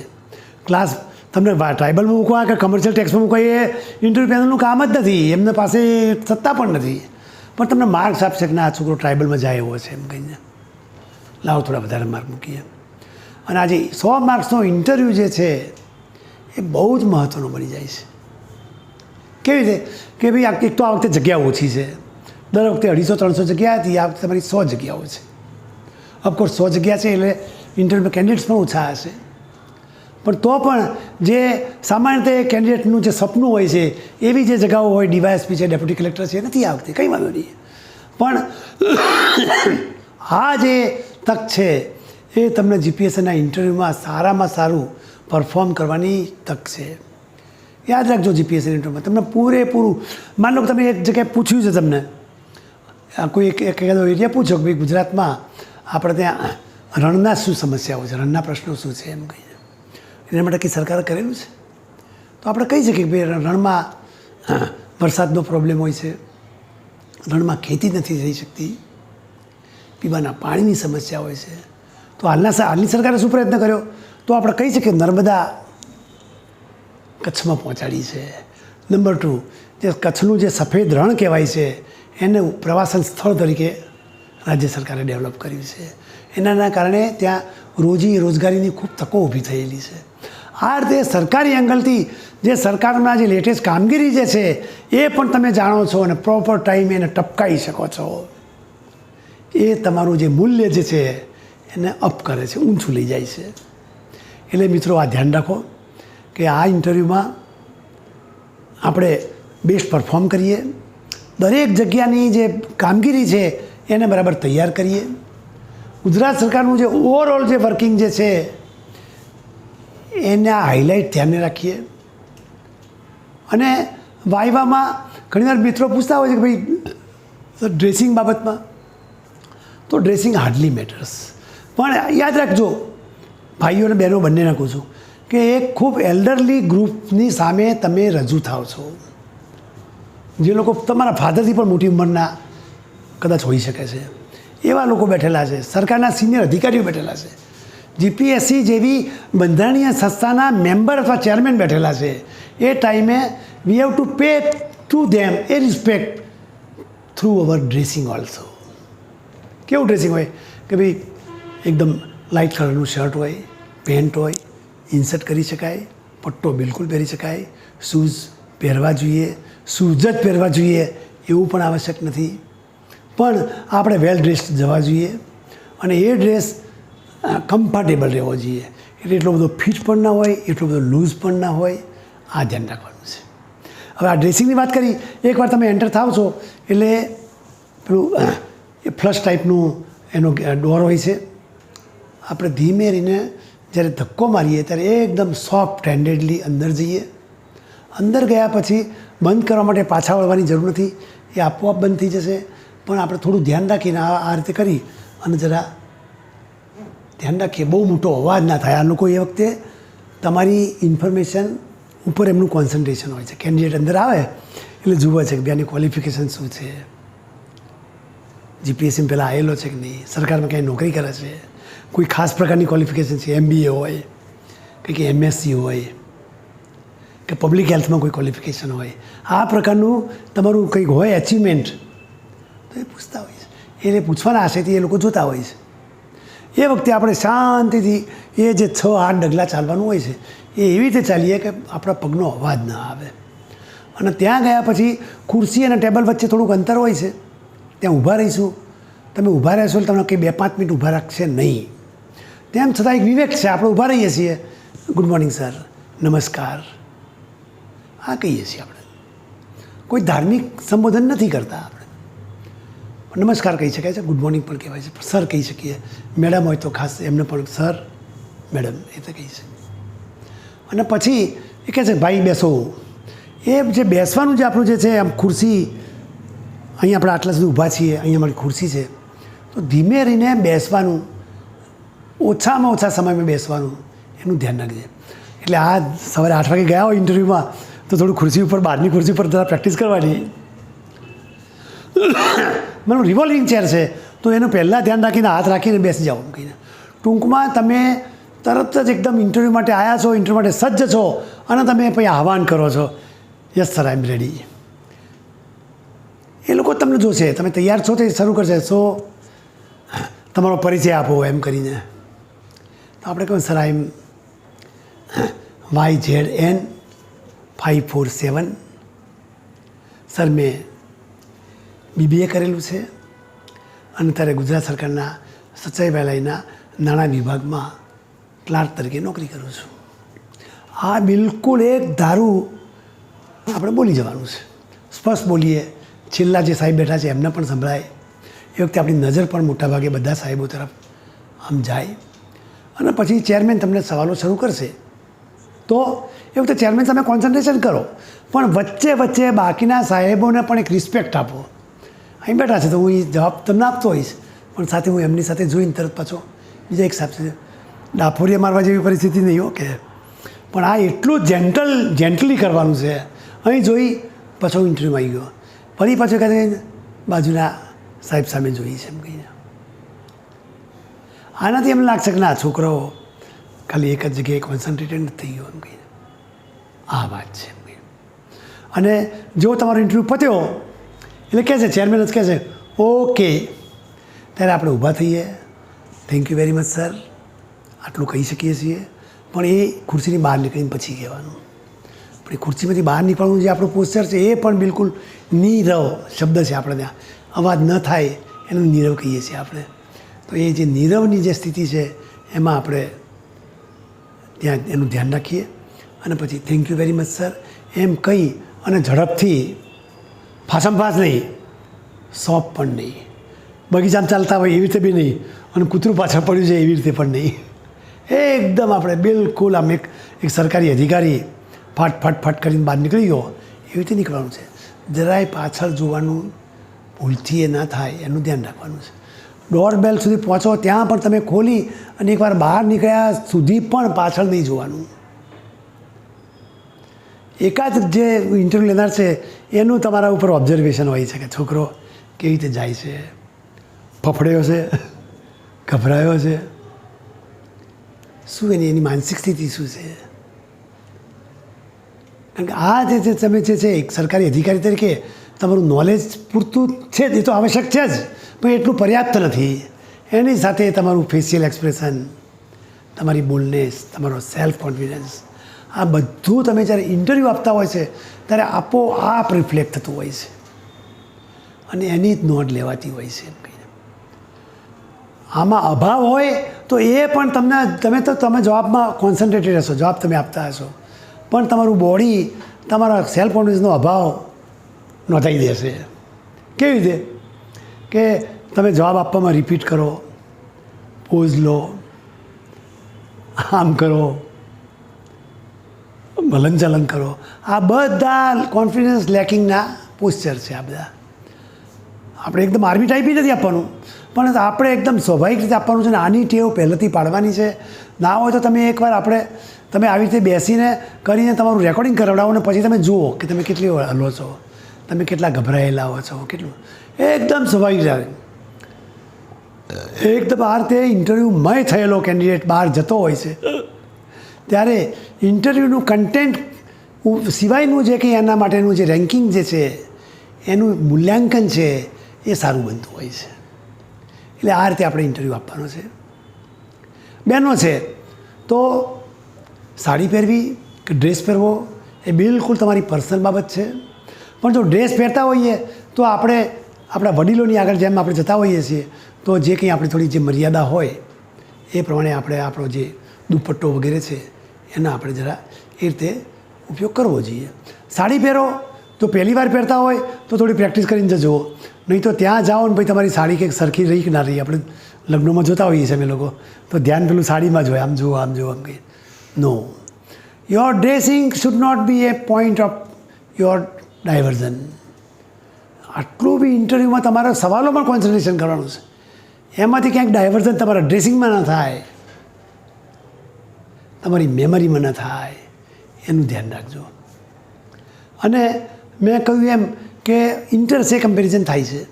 ક્લાસ તમને ટ્રાઇબલમાં મૂકવા કે કમર્શિયલ ટેક્સમાં મૂકવા એ ઇન્ટરવ્યુ પેનલનું કામ જ નથી, એમને પાસે સત્તા પણ નથી, પણ તમને માર્ક્સ આપશે કે ના આ છોકરો ટ્રાઇબલમાં જાય એવો છે એમ કહીને લાવો થોડા વધારે માર્ક મૂકીએ. અને આજે 100 માર્ક્સનો ઇન્ટરવ્યૂ જે છે એ બહુ જ મહત્ત્વનો બની જાય છે. કેવી રીતે કે ભાઈ એક તો આ વખતે જગ્યા ઓછી છે, દર વખતે 250-300 જગ્યા હતી, આ વખતે તમારી 100 જગ્યાઓ છે. ઓફકોર્સ 100 જગ્યા છે એટલે ઇન્ટરવ્યૂમાં કેન્ડિડેટ્સ પણ ઓછા હશે, પણ તો પણ જે સામાન્ય રીતે કેન્ડિડેટનું જે સપનું હોય છે એવી જે જગાઓ હોય, ડીવાયએસપી છે, ડેપ્યુટી કલેક્ટર છે, નથી આ વખતે કંઈ વાંધો નહીં. પણ આ જે તક છે એ તમને જીપીએસસીના ઇન્ટરવ્યૂમાં સારામાં સારું પરફોર્મ કરવાની તક છે. યાદ રાખજો જીપીએસસી ઇન્ટરવ્યૂમાં તમને પૂરેપૂરું, માન લો કે તમે એક જગ્યાએ પૂછ્યું છે, તમને કોઈ એક એરિયા પૂછો કે ભાઈ ગુજરાતમાં આપણે ત્યાં રણના શું સમસ્યાઓ છે, રણના પ્રશ્નો શું છે એમ કહીને, એના માટે કંઈ સરકારે કરેલું છે તો આપણે કહી શકીએ કે ભાઈ રણમાં વરસાદનો પ્રોબ્લેમ હોય છે, રણમાં ખેતી નથી થઈ શકતી, પીવાના પાણીની સમસ્યા હોય છે. તો હાલની સરકારે શું પ્રયત્ન કર્યો તો આપણે કહી શકીએ નર્મદા કચ્છમાં પહોંચાડી છે. નંબર 2, જે કચ્છનું જે સફેદ રણ કહેવાય છે એને પ્રવાસન સ્થળ તરીકે રાજ્ય સરકારે ડેવલપ કર્યું છે. એના કારણે ત્યાં રોજગારીની ખૂબ તકો ઊભી થયેલી છે. આ રીતે સરકારી એંગલથી જે સરકારના જે લેટેસ્ટ કામગીરી જે છે એ પણ તમે જાણો છો અને પ્રોપર ટાઈમે એને ટપકાવી શકો છો. એ તમારું જે મૂલ્ય જે છે એને અપ કરે છે, ઊંચું લઈ જાય છે. એટલે મિત્રો આ ધ્યાન રાખો કે આ ઇન્ટરવ્યૂમાં આપણે બેસ્ટ પરફોર્મ કરીએ, દરેક જગ્યાની જે કામગીરી છે એને બરાબર તૈયાર કરીએ. ગુજરાત સરકારનું જે ઓવરઓલ જે વર્કિંગ જે છે એને હાઇલાઇટ ધ્યાને રાખીએ. અને વાઇવામાં ઘણીવાર મિત્રો પૂછતા હોય છે કે ભાઈ ડ્રેસિંગ બાબતમાં, તો ડ્રેસિંગ હાર્ડલી મેટર્સ, પણ યાદ રાખજો ભાઈઓ અને બહેનો બંને નાખું છું કે એક ખૂબ એલ્ડરલી ગ્રુપની સામે તમે રજૂ થાવ છો, જે લોકો તમારા ફાધરથી પણ મોટી ઉંમરના કદાચ હોઈ શકે છે, એવા લોકો બેઠેલા છે, સરકારના સિનિયર અધિકારીઓ બેઠેલા છે, જીપીએસસી જેવી બંધારણીય સંસ્થાના મેમ્બર અથવા ચેરમેન બેઠેલા છે. એ ટાઈમે we have to pay to them a respect through our dressing also. કેવું ડ્રેસિંગ હોય કે ભાઈ એકદમ લાઇટ કલરનું શર્ટ હોય, પેન્ટ હોય, ઇન્સર્ટ કરી શકાય, પટ્ટો બિલકુલ પહેરી શકાય, શૂઝ પહેરવા જોઈએ, શૂઝ જ પહેરવા જોઈએ એવું પણ આવશ્યક નથી, પણ આપણે વેલ ડ્રેસ્ડ જવા જોઈએ અને એ ડ્રેસ કમ્ફર્ટેબલ રહેવો જોઈએ. એટલે એટલો બધો ફિટ પણ ના હોય, એટલો બધો લૂઝ પણ ના હોય, આ ધ્યાન રાખવાનું છે. હવે આ ડ્રેસિંગની વાત કરી, એકવાર તમે એન્ટર થાવ છો એટલે પેલું એ ફ્લશ ટાઈપનું એનો ડોર હોય છે, આપણે ધીમે રહીને જ્યારે ધક્કો મારીએ ત્યારે એકદમ સોફ્ટ હેન્ડેડલી અંદર જઈએ. અંદર ગયા પછી બંધ કરવા માટે પાછા વળવાની જરૂર નથી, એ આપોઆપ બંધ થઈ જશે. પણ આપણે થોડું ધ્યાન રાખીને આ રીતે કરી અને જરા ધ્યાન રાખીએ, બહુ મોટો અવાજ ના થાય. આ લોકો એ વખતે તમારી ઇન્ફોર્મેશન ઉપર એમનું કોન્સન્ટ્રેશન હોય છે. કેન્ડિડેટ અંદર આવે એટલે જુએ છે કે બેની ક્વોલિફિકેશન શું છે, જીપીએસસીમાં પહેલાં આવેલો છે કે નહીં, સરકારમાં ક્યાંય નોકરી કરે છે, કોઈ ખાસ પ્રકારની ક્વોલિફિકેશન છે, MBA હોય કે MSc હોય કે પબ્લિક હેલ્થમાં કોઈ ક્વોલિફિકેશન હોય, આ પ્રકારનું તમારું કંઈક હોય અચીવમેન્ટ તો એ પૂછતા હોય છે. એટલે પૂછવાના આશયથી એ લોકો જોતા હોય છે. એ વખતે આપણે શાંતિથી એ જે 6-8 ડગલા ચાલવાનું હોય છે એ એવી રીતે ચાલીએ કે આપણા પગનો અવાજ ના આવે. અને ત્યાં ગયા પછી ખુરશી અને ટેબલ વચ્ચે થોડુંક અંતર હોય છે, ત્યાં ઊભા રહીશું. તમે ઊભા રહેશો એટલે તમને કંઈ 2-5 મિનિટ ઊભા રાખશે નહીં. તેમ છતાં એક વિવેક છે, આપણે ઊભા રહીએ છીએ, ગુડ મોર્નિંગ સર, નમસ્કાર, હા કહીએ છીએ. આપણે કોઈ ધાર્મિક સંબોધન નથી કરતા, આપણે નમસ્કાર કહી શકાય છે, ગુડ મોર્નિંગ પણ કહેવાય છે, સર કહી શકીએ, મેડમ હોય તો ખાસ એમને પણ સર મેડમ એ તો કહી શકીએ. અને પછી એ કહે છે ભાઈ બેસો. એ જે બેસવાનું જે આપણું જે છે આમ ખુરશી, અહીં આપણે આટલા સુધી ઊભા છીએ, અહીં અમારી ખુરશી છે, તો ધીમે રહીને બેસવાનું, ઓછામાં ઓછા સમયમાં બેસવાનું, એનું ધ્યાન રાખજે. એટલે આ સવારે 8 વાગે ગયા હોય ઇન્ટરવ્યૂમાં તો થોડું ખુરશી ઉપર, બહારની ખુરશી ઉપર જરા પ્રેક્ટિસ કરવાની. મારું રિવોલ્વિંગ ચેર છે તો એનું પહેલાં ધ્યાન રાખીને હાથ રાખીને બેસી જાઓ કહીને. ટૂંકમાં તમે તરત જ એકદમ ઇન્ટરવ્યૂ માટે આવ્યા છો, ઇન્ટરવ્યૂ માટે સજ્જ છો અને તમે પછી આહવાન કરો છો, yes sir I am ready. એ લોકો તમને જોશે તમે તૈયાર છો તે શરૂ કરશે. સો તમારો પરિચય આપો એમ કરીને. તો આપણે કહું sir I am YZN547. Sir મેં BBA કરેલું છે અને ત્યારે ગુજરાત સરકારના સચિવાલયના નાણાં વિભાગમાં ક્લાર્ક તરીકે નોકરી કરું છું. આ બિલકુલ એક ધારું આપણે બોલી જવાનું છે, સ્પષ્ટ બોલીએ. છેલ્લા જે સાહેબ બેઠા છે એમને પણ સંભળાય. એ વખતે આપણી નજર પણ મોટાભાગે બધા સાહેબો તરફ આમ જાય અને પછી ચેરમેન તમને સવાલો શરૂ કરશે તો એ વખતે ચેરમેન સામે કોન્સન્ટ્રેશન કરો, પણ વચ્ચે વચ્ચે બાકીના સાહેબોને પણ એક રિસ્પેક્ટ આપો. અહીં બેઠા છે તો હું એ જવાબ તમને આપતો હોઈશ, પણ સાથે હું એમની સાથે જોઈને તરત પાછો બીજા એક સાથે ડાફોરિયા મારવા જેવી પરિસ્થિતિ નહીં હો કે, પણ આ એટલું જેન્ટલી કરવાનું છે. અહીં જોઈ પાછો ઇન્ટરવ્યૂમાં આવી ગયો, ફરી પાછો કહે બાજુના સાહેબ સામે જોઈ છે એમ કહીને. આનાથી એમ લાગશે કે ના છોકરાઓ ખાલી એક જ જગ્યાએ કોન્સન્ટ્રેટેડ નથી થઈ ગયો એમ કહીને. આ વાત છે એમ કહીને. અને જો તમારો ઇન્ટરવ્યૂ પત્યો એટલે કહે છે ચેરમેન જ કહે છે ઓકે, ત્યારે આપણે ઊભા થઈએ, thank you very much sir, આટલું કહી શકીએ છીએ. પણ એ ખુરશીની બહાર નીકળીને પછી કહેવાનું. પણ એ ખુરશીમાંથી બહાર નીકળવાનું જે આપણું પોસ્ચર છે એ પણ બિલકુલ નીરવ શબ્દ છે આપણે ત્યાં, અવાજ ન થાય એનું નીરવ કહીએ છીએ આપણે. તો એ જે નીરવની જે સ્થિતિ છે એમાં આપણે ત્યાં એનું ધ્યાન રાખીએ અને પછી thank you very much sir એમ કહી અને ઝડપથી ફાસમફાસ નહીં, સોંપ પણ નહીં, બગીચામાં ચાલતા હોય એવી રીતે બી નહીં અને કૂતરું પાછળ પડ્યું છે એવી રીતે પણ નહીં. એકદમ આપણે બિલકુલ આમ એક સરકારી અધિકારી ફટ ફટ ફટ કરીને બહાર નીકળી ગયો એવી રીતે નીકળવાનું છે. જરાય પાછળ જોવાનું ભૂલથી એ ના થાય એનું ધ્યાન રાખવાનું છે. ડોરબેલ સુધી પહોંચો ત્યાં પણ તમે ખોલી અને એકવાર બહાર નીકળ્યા સુધી પણ પાછળ નહીં જોવાનું. એકાદ જે ઇન્ટરવ્યૂ લેનાર છે એનું તમારા ઉપર ઓબ્ઝર્વેશન હોય છે કે છોકરો કેવી રીતે જાય છે, ફફડ્યો છે, ગભરાયો છે, શું એની માનસિક સ્થિતિ શું છે. કારણ કે આ જે તમે જે છે એક સરકારી અધિકારી તરીકે તમારું નોલેજ પૂરતું છે જ, એ તો આવશ્યક છે જ, પણ એટલું પર્યાપ્ત નથી. એની સાથે તમારું ફેશિયલ એક્સપ્રેશન, તમારી બોલનેસ, તમારો સેલ્ફ કોન્ફિડન્સ, આ બધું તમે જ્યારે ઇન્ટરવ્યૂ આપતા હોય છે ત્યારે આપોઆપ રિફ્લેક્ટ થતું હોય છે અને એની જ નોંધ લેવાતી હોય છે એમ કહીને. આમાં અભાવ હોય તો એ પણ તમે જવાબમાં કોન્સન્ટ્રેટેડ હશો, જવાબ તમે આપતા હશો, પણ તમારું બોડી તમારા સેલ્ફ કોન્ફિડન્સનો અભાવ નોંધાઈ દેશે. કેવી રીતે કે તમે જવાબ આપવામાં રિપીટ કરો, પોઝ લો, આમ કરો, હલનચલન કરો, આ બધા કોન્ફિડન્સ લેકિંગના પોસ્ચર છે. આ બધા આપણે એકદમ આર્મી ટાઈપી નથી આપવાનું, પણ આપણે એકદમ સ્વાભાવિક રીતે આપવાનું છે. ને આની ટેવ પહેલેથી પાડવાની છે. ના હોય તો તમે એકવાર તમે આવી રીતે બેસીને કરીને તમારું રેકોર્ડિંગ કરાવડાવો ને પછી તમે જુઓ કે તમે કેટલી હલો છો, તમે કેટલા ગભરાયેલા હો છો, કેટલું એકદમ સ્વાભાવિક રહે. એકદમ આ રીતે ઇન્ટરવ્યૂમય થયેલો કેન્ડિડેટ બહાર જતો હોય છે ત્યારે ઇન્ટરવ્યૂનું કન્ટેન્ટ સિવાયનું જે કંઈ એના માટેનું જે રેન્કિંગ જે છે એનું મૂલ્યાંકન છે એ સારું બનતું હોય છે. એટલે આ રીતે આપણે ઇન્ટરવ્યૂ આપવાનો છે. બહેનો છે તો સાડી પહેરવી કે ડ્રેસ પહેરવો એ બિલકુલ તમારી પર્સનલ બાબત છે. પણ જો ડ્રેસ પહેરતા હોઈએ તો આપણે આપણા વડીલોની આગળ જેમ આપણે જતા હોઈએ છીએ તો જે કંઈ આપણી થોડી જે મર્યાદા હોય એ પ્રમાણે આપણે આપણો જે દુપટ્ટો વગેરે છે એનો આપણે જરા એ રીતે ઉપયોગ કરવો જોઈએ. સાડી પહેરો તો પહેલી વાર પહેરતા હોય તો થોડી પ્રેક્ટિસ કરીને જજો, નહીં તો ત્યાં જાઓ ને ભાઈ તમારી સાડી કંઈક સરખી રહી કે ના રહી. આપણે લગ્નોમાં જોતા હોઈએ છીએ અમે લોકો તો ધ્યાન પેલું સાડીમાં જ હોય, આમ જુઓ આમ જુઓ આમ કંઈ. No, your dressing should not be a point of your diversion. આટલું બી ઇન્ટરવ્યૂમાં તમારા સવાલોમાં કોન્સન્ટ્રેશન કરવાનું છે, એમાંથી ક્યાંક ડાયવર્ઝન તમારા ડ્રેસિંગમાં ના થાય. તમારી મેમરીમાં ન થાય એનું ધ્યાન રાખજો. અને મેં કહ્યું એમ કે ઇન્ટર સે કમ્પેરિઝન થાય છે,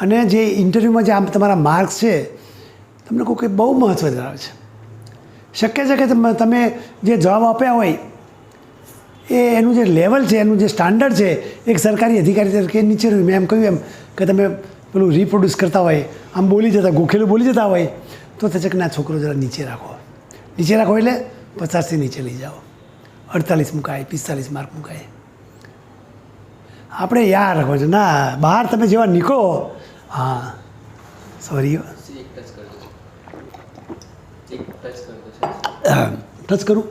અને જે ઇન્ટરવ્યૂમાં જે આમ તમારા માર્ક્સ છે તમને કોઈ બહુ મહત્ત્વ ધરાવે છે. શક્ય છે કે તમે જે જવાબ આપ્યા હોય એનું જે લેવલ છે, એનું જે સ્ટાન્ડર્ડ છે, એક સરકારી અધિકારી તરીકે નીચે રહ્યું. મેં એમ કહ્યું એમ કે તમે પેલું રિપ્રોડ્યુસ કરતા હોય, આમ બોલી જતા ગોખેલું બોલી જતા હોય તો થશે કે ના છોકરો જરા નીચે રાખો. નીચે રાખો એટલે 50થી નીચે લઈ જાઓ, 48 મુકાય, 45 માર્ક મુકાય. આપણે યાદ રાખો છો ના, બહાર તમે જેવા નીકળો, હા સોરી ટચ કરું,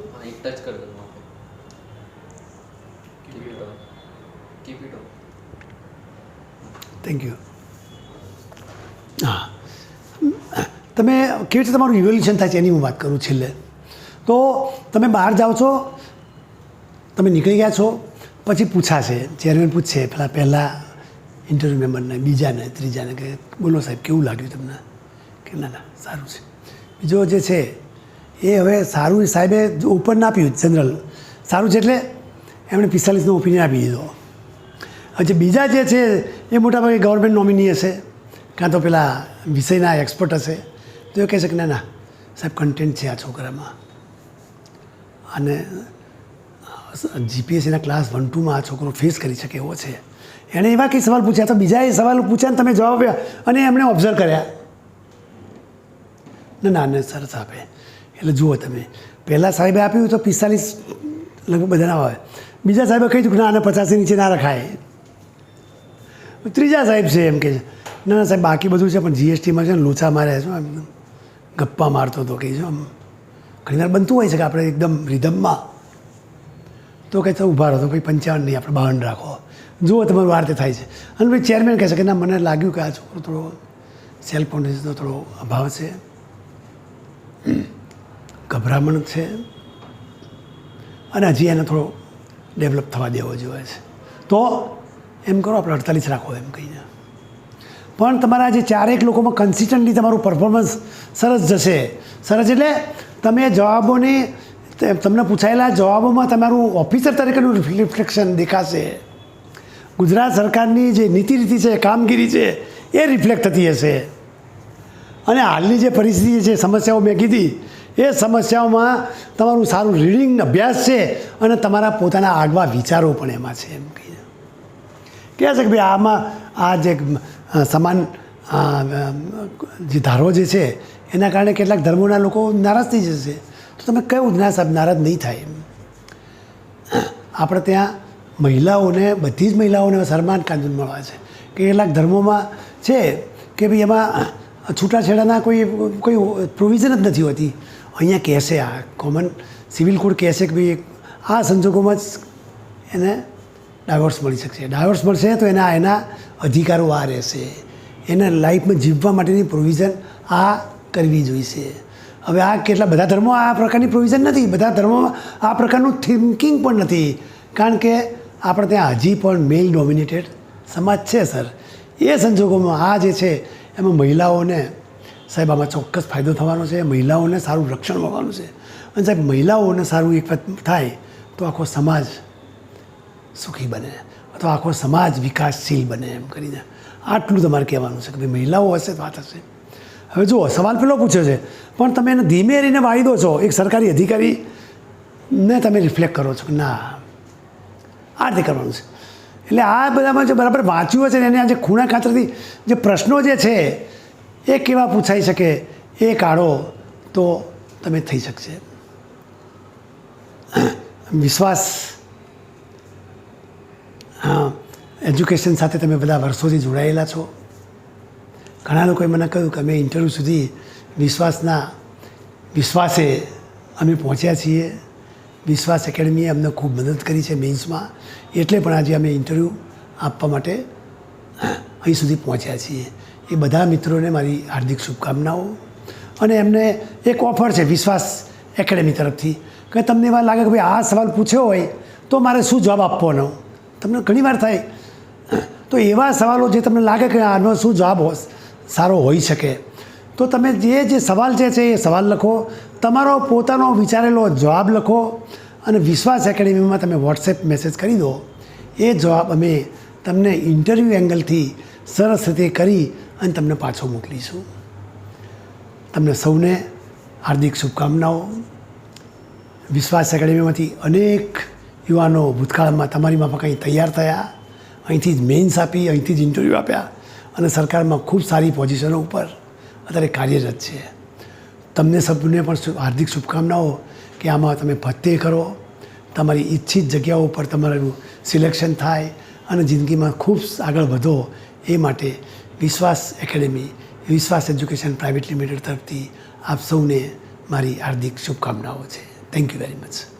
થેન્ક યુ. હા, તમે કેવી રીતે તમારું ઇવોલ્યુશન થાય છે એની હું વાત કરું છેલ્લે. તો તમે બહાર જાઓ છો, તમે નીકળી ગયા છો, પછી પૂછાશે, ચેરમેન પૂછશે પહેલાં ઇન્ટરવ્યૂ મેમ્બરને, બીજાને, ત્રીજાને કે બોલો સાહેબ કેવું લાગ્યું તમને, કે ના ના સારું છે. બીજો જે છે એ હવે સારું સાહેબે ઓપન ના આપ્યું જનરલ, સારું છે એટલે એમણે 45નો ઓપિનિયન આપી દીધો. જે બીજા જે છે એ મોટાભાગે ગવર્મેન્ટ નોમિની હશે, કાં તો પેલા વિષયના એક્સપર્ટ હશે, તો એ કહેશે કે ના ના સાહેબ કન્ટેન્ટ છે આ છોકરામાં, અને જીપીએસસીના ક્લાસ 1, 2માં આ છોકરો ફેસ કરી શકે એવો છે. એણે એવા કંઈ સવાલ પૂછ્યા, તો બીજા એ સવાલ પૂછ્યા તમે જવાબ આપ્યા અને એમણે ઓબ્ઝર્વ કર્યા, ના ના સરસ આપે. એટલે જુઓ તમે, પહેલાં સાહેબે આપ્યું તો 45 લગભગ બધાના હોય, બીજા સાહેબે કહી દીધું ના આને 50 નીચે ના રખાય, ત્રીજા સાહેબ છે એમ કે ના ના સાહેબ બાકી બધું છે પણ જીએસટીમાં છે ને લોચા માર્યા છો, એમ ગપ્પા મારતો હતો કહી છો. આમ ઘણીવાર બનતું હોય છે કે આપણે એકદમ રિધમમાં તો કંઈ તો ઊભા રહો તો ભાઈ 55 નહીં, આપણે 52 રાખો. જુઓ તમારું આ રીતે થાય છે. અને ભાઈ ચેરમેન કહે છે કે ના મને લાગ્યું કે આ છોકરો થોડો સેલ્ફ કોન્ફિડન્સનો થોડો અભાવ છે, ગભરામણ છે, અને હજી એને થોડો ડેવલપ થવા દેવો જોઈએ છે, તો એમ કરો આપણે 48 રાખો એમ કહીને. પણ તમારા જે 4 લોકોમાં કન્સિસ્ટન્ટલી તમારું પરફોર્મન્સ સરસ જશે. સરસ એટલે તમે જવાબોની, તમને પૂછાયેલા જવાબોમાં તમારું ઓફિસર તરીકેનું રિફ્લેક્શન દેખાશે. ગુજરાત સરકારની જે નીતિ રીતિ છે, કામગીરી છે, એ રિફ્લેક્ટ થતી હશે. અને હાલની જે પરિસ્થિતિ છે, સમસ્યાઓ મેં કીધી, એ સમસ્યાઓમાં તમારું સારું રીડિંગ અભ્યાસ છે, અને તમારા પોતાના આગવા વિચારો પણ એમાં છે. એમ કહીએ કહે છે કે ભાઈ આમાં આ જે સમાન જે ધારો જે છે એના કારણે કેટલાક ધર્મોના લોકો નારાજ થઈ જશે, તો તમે કહ્યું ના સાહેબ નારાજ નહીં થાય. આપણે ત્યાં મહિલાઓને, બધી જ મહિલાઓને સન્માન કાનૂન મળવા છે. કેટલાક ધર્મોમાં છે કે ભાઈ એમાં છૂટાછેડાના કોઈ પ્રોવિઝન જ નથી હોતી. અહીંયા કહેશે, આ કોમન સિવિલ કોડ કહેશે કે ભાઈ આ સંજોગોમાં જ એને ડાયવોર્સ મળી શકશે. ડાયવોર્સ મળશે તો એના અધિકારો આ રહેશે, એને લાઈફમાં જીવવા માટેની પ્રોવિઝન આ કરવી જોઈશે. હવે આ કેટલા બધા ધર્મો આ પ્રકારની પ્રોવિઝન નથી, બધા ધર્મોમાં આ પ્રકારનું થિંકિંગ પણ નથી, કારણ કે આપણે ત્યાં હજી પણ મેલ ડોમિનેટેડ સમાજ છે સર. એ સંજોગોમાં આ જે છે એમાં મહિલાઓને સાહેબ આમાં ચોક્કસ ફાયદો થવાનો છે, મહિલાઓને સારું રક્ષણ મળવાનું છે. અને સાહેબ મહિલાઓને સારું એક થાય તો આખો સમાજ સુખી બને, અથવા આખો સમાજ વિકાસશીલ બને. એમ કરીને આટલું તમારે કહેવાનું છે કે ભાઈ મહિલાઓ હશે તો આ થશે. હવે જુઓ, સવાલ પેલો પૂછ્યો છે પણ તમે એને ધીમે રહીને વાળી દો છો, એક સરકારી અધિકારીને તમે રિફ્લેક્ટ કરો છો કે ના આ રીતે કરવાનું છે. એટલે આ બધામાં જે બરાબર વાંચ્યું હશે ને એને આજે ખૂણા ખાતરથી જે પ્રશ્નો જે છે એ કેવા પૂછાઈ શકે એ કાઢો તો તમે થઈ શકશે. વિશ્વાસ, હા, એજ્યુકેશન સાથે તમે બધા વર્ષોથી જોડાયેલા છો. ઘણા લોકોએ મને કહ્યું કે અમે ઇન્ટરવ્યૂ સુધી વિશ્વાસે અમે પહોંચ્યા છીએ. વિશ્વાસ એકેડમીએ અમને ખૂબ મદદ કરી છે મેન્સમાં, એટલે પણ આજે અમે ઇન્ટરવ્યૂ આપવા માટે અહીં સુધી પહોંચ્યા છીએ. એ બધા મિત્રોને મારી હાર્દિક શુભકામનાઓ. અને એમને એક ઓફર છે વિશ્વાસ એકેડમી તરફથી કે તમને એવા લાગે કે ભાઈ આ સવાલ પૂછ્યો હોય તો મારે શું જવાબ આપવાનો, તમને ઘણીવાર થાય, તો એવા સવાલો જે તમને લાગે કે આનો શું જવાબ સારો હોઈ શકે તો તમે જે સવાલ છે એ સવાલ લખો, તમારો પોતાનો વિચારેલો જવાબ લખો અને વિશ્વાસ એકેડેમીમાં તમે વોટ્સએપ મેસેજ કરી દો. એ જવાબ અમે તમને ઇન્ટરવ્યૂ એંગલથી સરસ રીતે કરી અને તમને પાછો મોકલીશું. તમને સૌને હાર્દિક શુભકામનાઓ. વિશ્વાસ એકેડેમીમાંથી અનેક યુવાનો ભૂતકાળમાં તમારી માફક અહીં તૈયાર થયા, અહીંથી જ મેઇન્સ આપી, અહીંથી જ ઇન્ટરવ્યૂ આપ્યા અને સરકારમાં ખૂબ સારી પોઝિશનો ઉપર અત્યારે કાર્યરત છે. તમને સૌને પણ હાર્દિક શુભકામનાઓ કે આમાં તમે ફતેહ કરો, તમારી ઈચ્છિત જગ્યાઓ પર તમારું સિલેક્શન થાય અને જિંદગીમાં ખૂબ આગળ વધો. એ માટે વિશ્વાસ એકેડેમી, વિશ્વાસ એજ્યુકેશન પ્રાઇવેટ લિમિટેડ તરફથી આપ સૌને મારી હાર્દિક શુભકામનાઓ છે. Thank you very much.